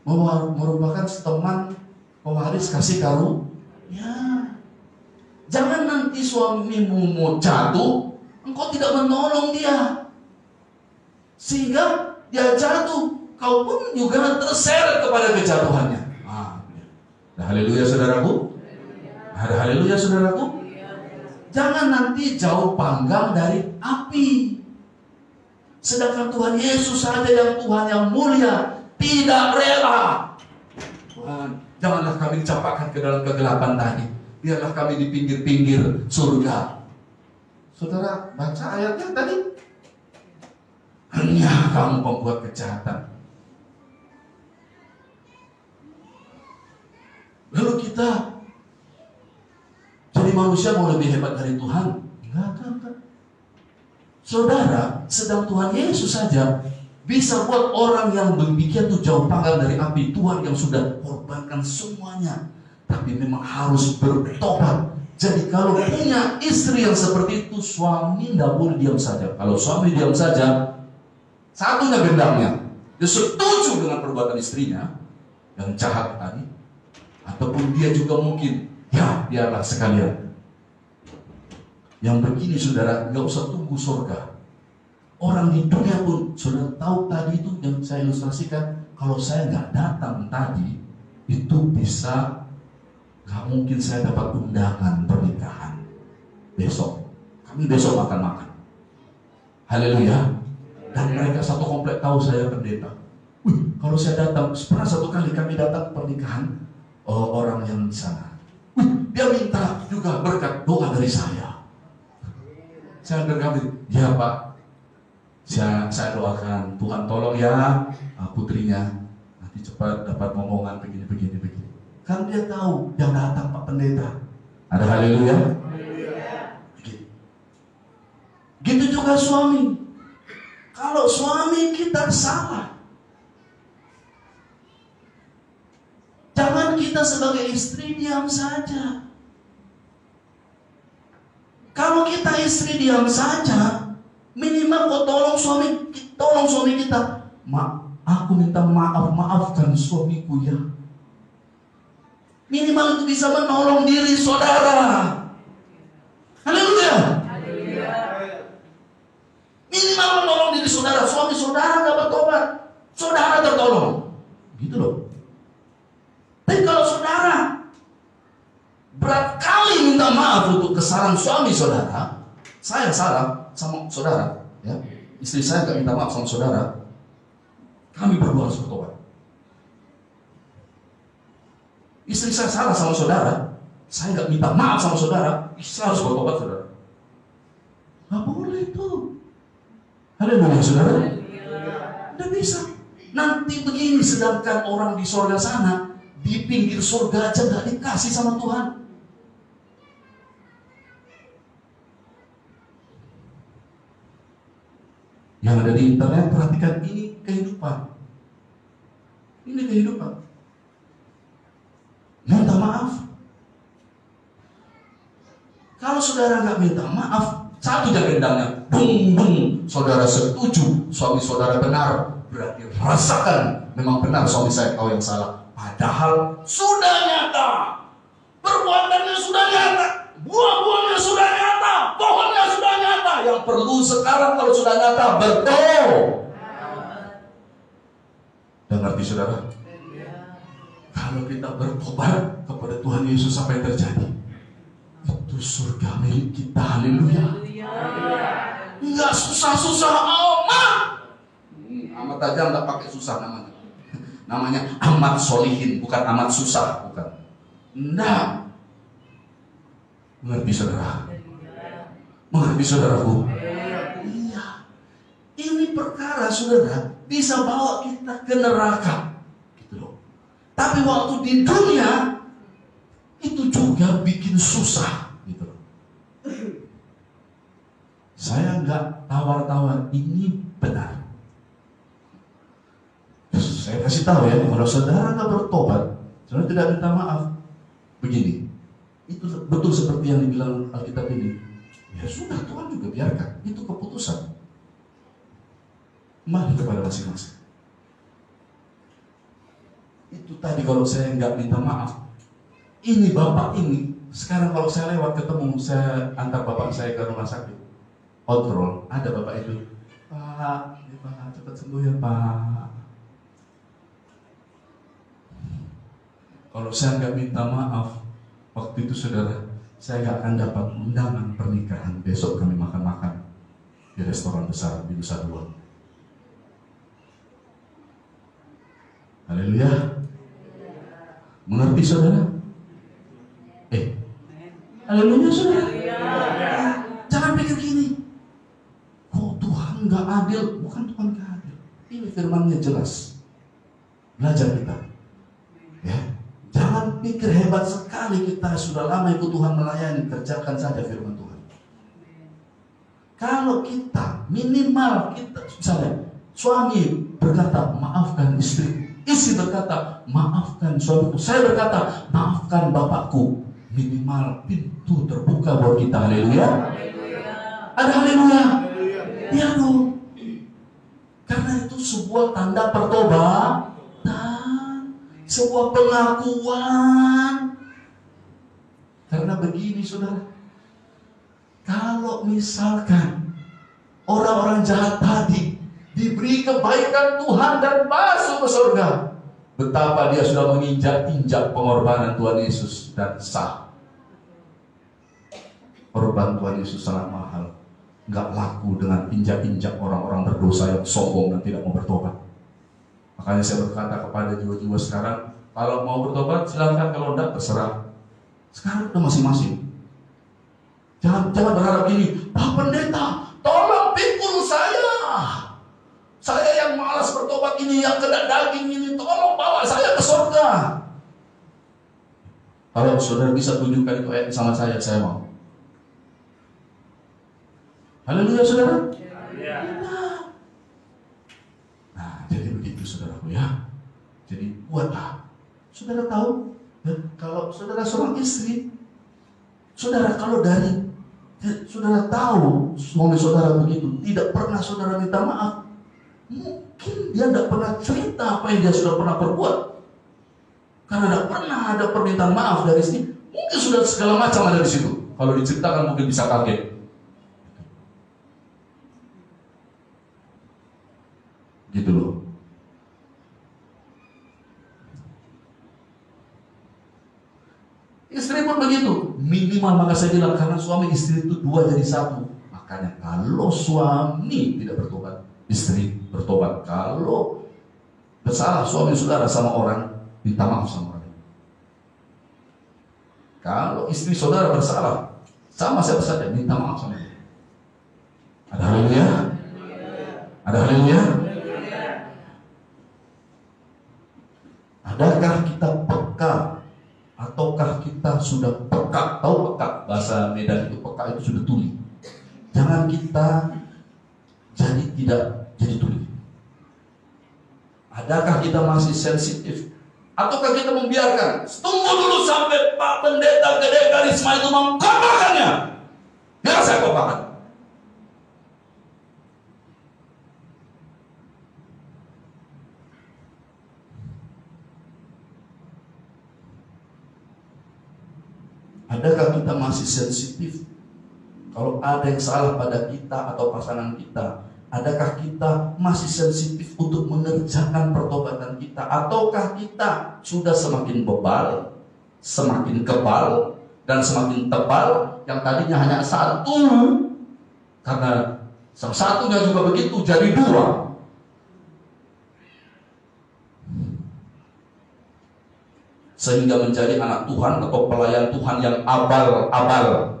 [SPEAKER 1] merupakan teman pewaris kasih karunia? Jangan nanti suamimu mau jatuh, engkau tidak menolong dia, sehingga dia jatuh, kau pun juga terseret kepada kejatuhannya. Haleluya saudaraku. Haleluya saudaraku. Jangan nanti jauh panggang dari api. Sedangkan Tuhan Yesus saja yang Tuhan yang mulia tidak rela. Tuhan, janganlah kami dicampakkan ke dalam kegelapan tadi. Biarlah kami di pinggir-pinggir surga. Saudara baca ayatnya tadi. Hanya kamu pembuat kejahatan. Lalu kita jadi manusia mau lebih hebat dari Tuhan? Enggak. Saudara, sedang Tuhan Yesus saja bisa buat orang yang demikian tuh jauh panggang dari api. Tuhan yang sudah korbankan semuanya, tapi memang harus bertobat. Jadi kalau punya istri yang seperti itu, suami tidak boleh diam saja. Kalau suami diam saja, satunya gendangnya, dia setuju dengan perbuatan istrinya yang jahat tadi, ataupun dia juga mungkin, ya biarlah sekalian. Yang begini saudara, nggak usah tunggu surga. Orang di dunia pun sudah tahu tadi itu yang saya ilustrasikan. Kalau saya nggak datang tadi, itu bisa nggak mungkin saya dapat undangan pernikahan besok. Kami besok makan-makan. Haleluya. Dan mereka satu komplek tahu saya pendeta. Kalau saya datang, pernah satu kali kami datang pernikahan orang yang di sana. Dia minta juga berkat doa dari saya. Saya berkata, ya Pak, saya doakan Tuhan tolong ya putrinya nanti cepat dapat momongan begini. Kan dia tahu yang datang Pak Pendeta. Ada haleluya. Gitu juga suami. Kalau suami kita salah, jangan kita sebagai istri diam saja. Kalau kita istri diam saja, minimal kau tolong suami kita. Aku minta maafkan suamiku ya. Minimal itu bisa menolong diri saudara. Haleluya. Minimal menolong diri saudara. Suami saudara gak bertobat, saudara tertolong. Gitu loh. Tapi kalau saudara berat kali minta maaf untuk kesalahan suami saudara, saya salah sama saudara, ya. Istri saya gak minta maaf sama saudara, kami berdua harus bertobat. Istri saya salah sama saudara, saya gak minta maaf sama saudara, saya harus bertobat saudara. Gak boleh itu. Haleluya saudara. Tidak bisa. Nanti begini, sedangkan orang di surga sana, di pinggir surga aja gak dikasih sama Tuhan. Yang ada di internet, perhatikan, ini kehidupan. Ini kehidupan. Minta maaf. Kalau saudara nggak minta maaf, satu gendangnya, bung, saudara setuju, suami saudara benar, berarti rasakan, memang benar suami saya kau yang salah. Padahal sudah nyata, perbuatannya sudah nyata, buah-buahnya sudah nyata, pohonnya sudah nyata. Yang perlu sekarang kalau sudah nyata, betul. Dan ngerti saudara? Kalau kita bertobat kepada Tuhan Yesus, apa yang terjadi? Itu surga milik kita. Haleluya. Enggak susah-susah amat. Amat aja enggak pakai susah namanya. Namanya amat solihin, bukan amat susah, bukan. Enggak. Mengerti saudara? Mengerti saudaraku? Iya. Ini perkara saudara bisa bawa kita ke neraka. Gitu loh. Tapi waktu di dunia itu juga bikin susah. Gitu loh. Saya enggak tawar-tawar, ini benar. Saya kasih tahu ya, kalau saudara nggak bertobat, saudara tidak minta maaf, begini, itu betul seperti yang dibilang Alkitab ini. Ya sudah, Tuhan juga biarkan, itu keputusan. Kembali kepada masing-masing. Itu tadi kalau saya nggak minta maaf, ini bapak ini, sekarang kalau saya lewat ketemu, saya antar bapak saya ke rumah sakit, kontrol, ada bapak itu, Pak, cepat sembuh ya Pak. Kalau saya nggak minta maaf, waktu itu saudara, saya nggak akan dapat undangan pernikahan. Besok kami makan-makan di restoran besar di Nusa Dua. Haleluya. Mengerti saudara? Haleluya saudara. Jangan pikir gini, kok Tuhan nggak adil? Bukan Tuhan nggak adil. Ini firman-Nya jelas. Belajar kita. Ya. Jangan pikir hebat sekali kita sudah lama ikut Tuhan melayani, kerjakan saja firman Tuhan. Kalau kita minimal kita misalnya suami berkata maafkan istri, istri berkata maafkan suamiku, saya berkata maafkan bapakku, minimal pintu terbuka buat kita. Haleluya. Ada haleluya. Iya dong. Karena itu sebuah tanda pertobatan. Sebuah pengakuan. Karena begini saudara, kalau misalkan orang-orang jahat tadi diberi kebaikan Tuhan dan masuk ke surga, betapa dia sudah menginjak-injak pengorbanan Tuhan Yesus dan sah. Korban Tuhan Yesus sangat mahal, nggak laku dengan injak-injak orang-orang berdosa yang sombong dan tidak mau bertobat. Makanya saya berkata kepada jiwa-jiwa sekarang, kalau mau bertobat silakan, kalau enggak terserah. Sekarang udah masing-masing. Jangan berharap gini, Pak Pendeta, tolong pikul saya. Saya yang malas bertobat ini, yang kena daging ini, tolong bawa saya ke surga. Kalau saudara bisa tunjukkan itu ayat sama saya mau. Haleluya saudara. Jadi begitu saudaraku ya. Jadi buatlah. Saudara tahu ya, kalau saudara seorang istri, saudara kalau dari saudara tahu suami saudara begitu, tidak pernah saudara minta maaf, mungkin dia tidak pernah cerita apa yang dia sudah pernah perbuat. Karena tidak pernah ada permintaan maaf dari istri, mungkin sudah segala macam ada di situ. Kalau diceritakan mungkin bisa kaget. Gitu loh. Istri pun begitu, minimal. Maka saya bilang, karena suami istri itu dua jadi satu. Makanya kalau suami tidak bertobat, istri bertobat. Kalau bersalah suami saudara sama orang, minta maaf sama orang. Kalau istri saudara bersalah sama siapa saja, minta maaf sama dia. Ada haleluya? Ada haleluya? Adakah kita peka? Ataukah kita sudah peka? Tahu peka? Bahasa Medan itu peka itu sudah tuli. Jangan kita jadi tidak jadi tuli. Adakah kita masih sensitif? Ataukah kita membiarkan? Tunggu dulu sampai Pak Pendeta Gede Karisma itu mengkobarkannya. Biar saya kobarkan. Adakah kita masih sensitif? Kalau ada yang salah pada kita atau pasangan kita, Adakah kita masih sensitif untuk mengerjakan pertobatan kita? Ataukah kita sudah semakin bebal, semakin kebal, dan semakin tebal? Yang tadinya hanya satu, karena yang satunya juga begitu, jadi dua. Sehingga menjadi anak Tuhan atau pelayan Tuhan yang abal-abal.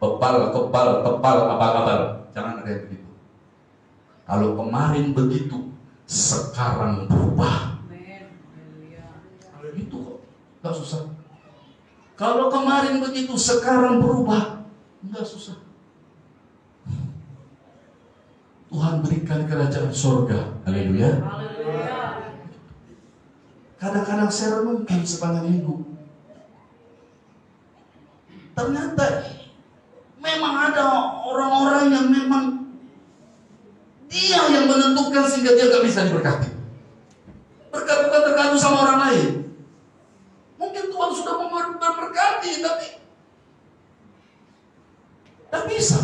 [SPEAKER 1] Bebal, kebal, tebal, abal-abal. Jangan ada yang begitu. Kalau kemarin begitu, sekarang berubah. Itu kok, gak susah. Kalau kemarin begitu, sekarang berubah, gak susah. Tuhan berikan kerajaan surga. Haleluya. Kadang-kadang saya renungkan sepanjang minggu. Ternyata memang ada orang-orang yang memang dia yang menentukan sehingga dia gak bisa diberkati. Berkat bukan tergantung sama orang lain. Mungkin Tuhan sudah memberkati, tapi tak bisa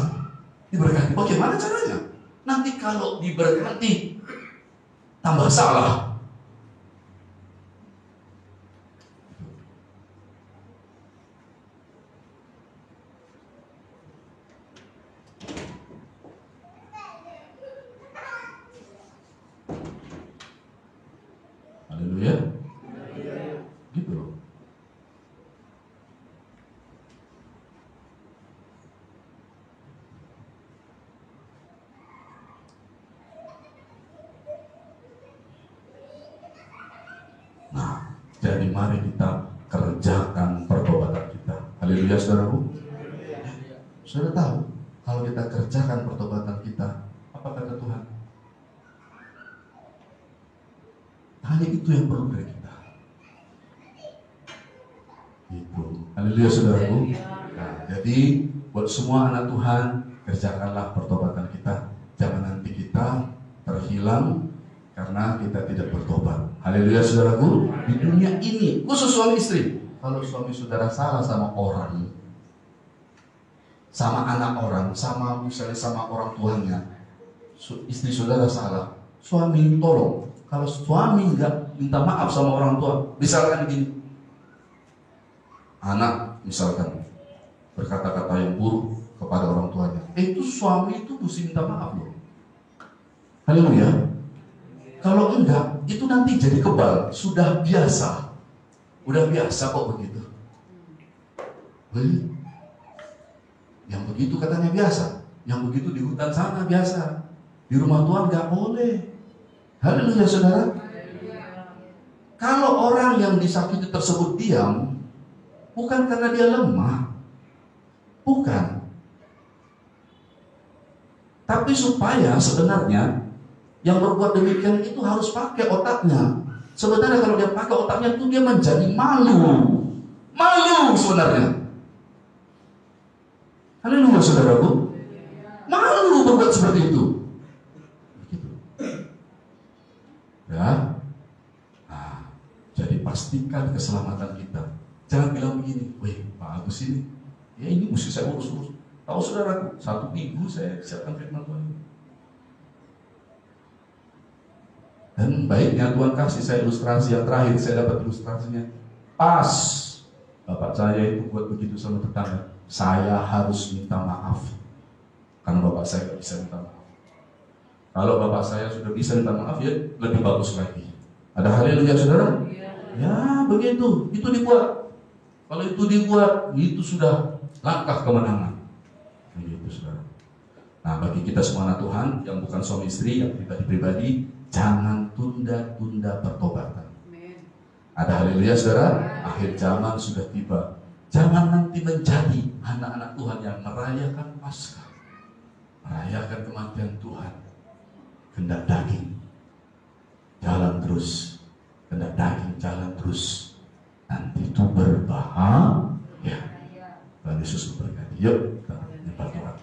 [SPEAKER 1] diberkati. Bagaimana caranya? Nanti kalau diberkati tambah salah. Haleluya. Gitu loh. Nah, jadi mari kita kerjakan pertobatan kita. Haleluya, saudaraku. Saudara tahu, kalau kita kerjakan pertobatan kita, apa kata Tuhan? Hanya itu yang perlu dari kita. Itu. Haleluya, saudaraku. Nah, jadi buat semua anak Tuhan, kerjakanlah pertobatan kita. Jangan nanti kita terhilang karena kita tidak bertobat. Haleluya, saudaraku. Di dunia ini, khusus suami istri. Kalau suami saudara salah sama orang, sama anak orang, sama misalnya sama orang tuanya, istri saudara salah, suami tolong. Kalau suami nggak minta maaf sama orang tua, misalkan begini, anak misalkan berkata-kata yang buruk kepada orang tuanya, itu suami itu mesti minta maaf loh. Haleluya. Kalau enggak, itu nanti jadi kebal, sudah biasa, udah biasa kok begitu. Yang begitu katanya biasa, yang begitu di hutan sana biasa, di rumah Tuhan nggak boleh. Haleluya, saudara. Kalau orang yang disakiti tersebut diam, bukan karena dia lemah, bukan, tapi supaya sebenarnya yang berbuat demikian itu harus pakai otaknya. Sebenarnya kalau dia pakai otaknya itu dia menjadi malu sebenarnya. Haleluya, saudaraku. Malu berbuat seperti itu. Ya, nah, jadi pastikan keselamatan kita. Jangan bilang begini, weh bagus ini, ya ini mesti saya urus. Tahu saudaraku, 1 minggu saya siapkan firman Tuhan. Dan baiknya Tuhan kasih saya ilustrasi yang terakhir, saya dapat ilustrasinya. Pas bapak saya itu buat begitu sama tetangga, saya harus minta maaf karena bapak saya tidak bisa minta maaf. Kalau bapak saya sudah bisa minta maaf, ya lebih bagus lagi. Ada haleluya, saudara? Ya begitu, itu dibuat. Kalau itu dibuat, itu sudah langkah kemenangan. Begitu, saudara. Nah, bagi kita semua anak Tuhan yang bukan suami istri, yang pribadi, jangan tunda-tunda pertobatan. Ada haleluya, saudara? Akhir zaman sudah tiba. Jangan nanti menjadi anak-anak Tuhan yang merayakan Paskah, merayakan kematian Tuhan. Kendak daging jalan terus, kendak daging jalan terus, nanti itu berbahaya. Tuhan Yesus memberkati. Yuk kita menyembah Tuhan.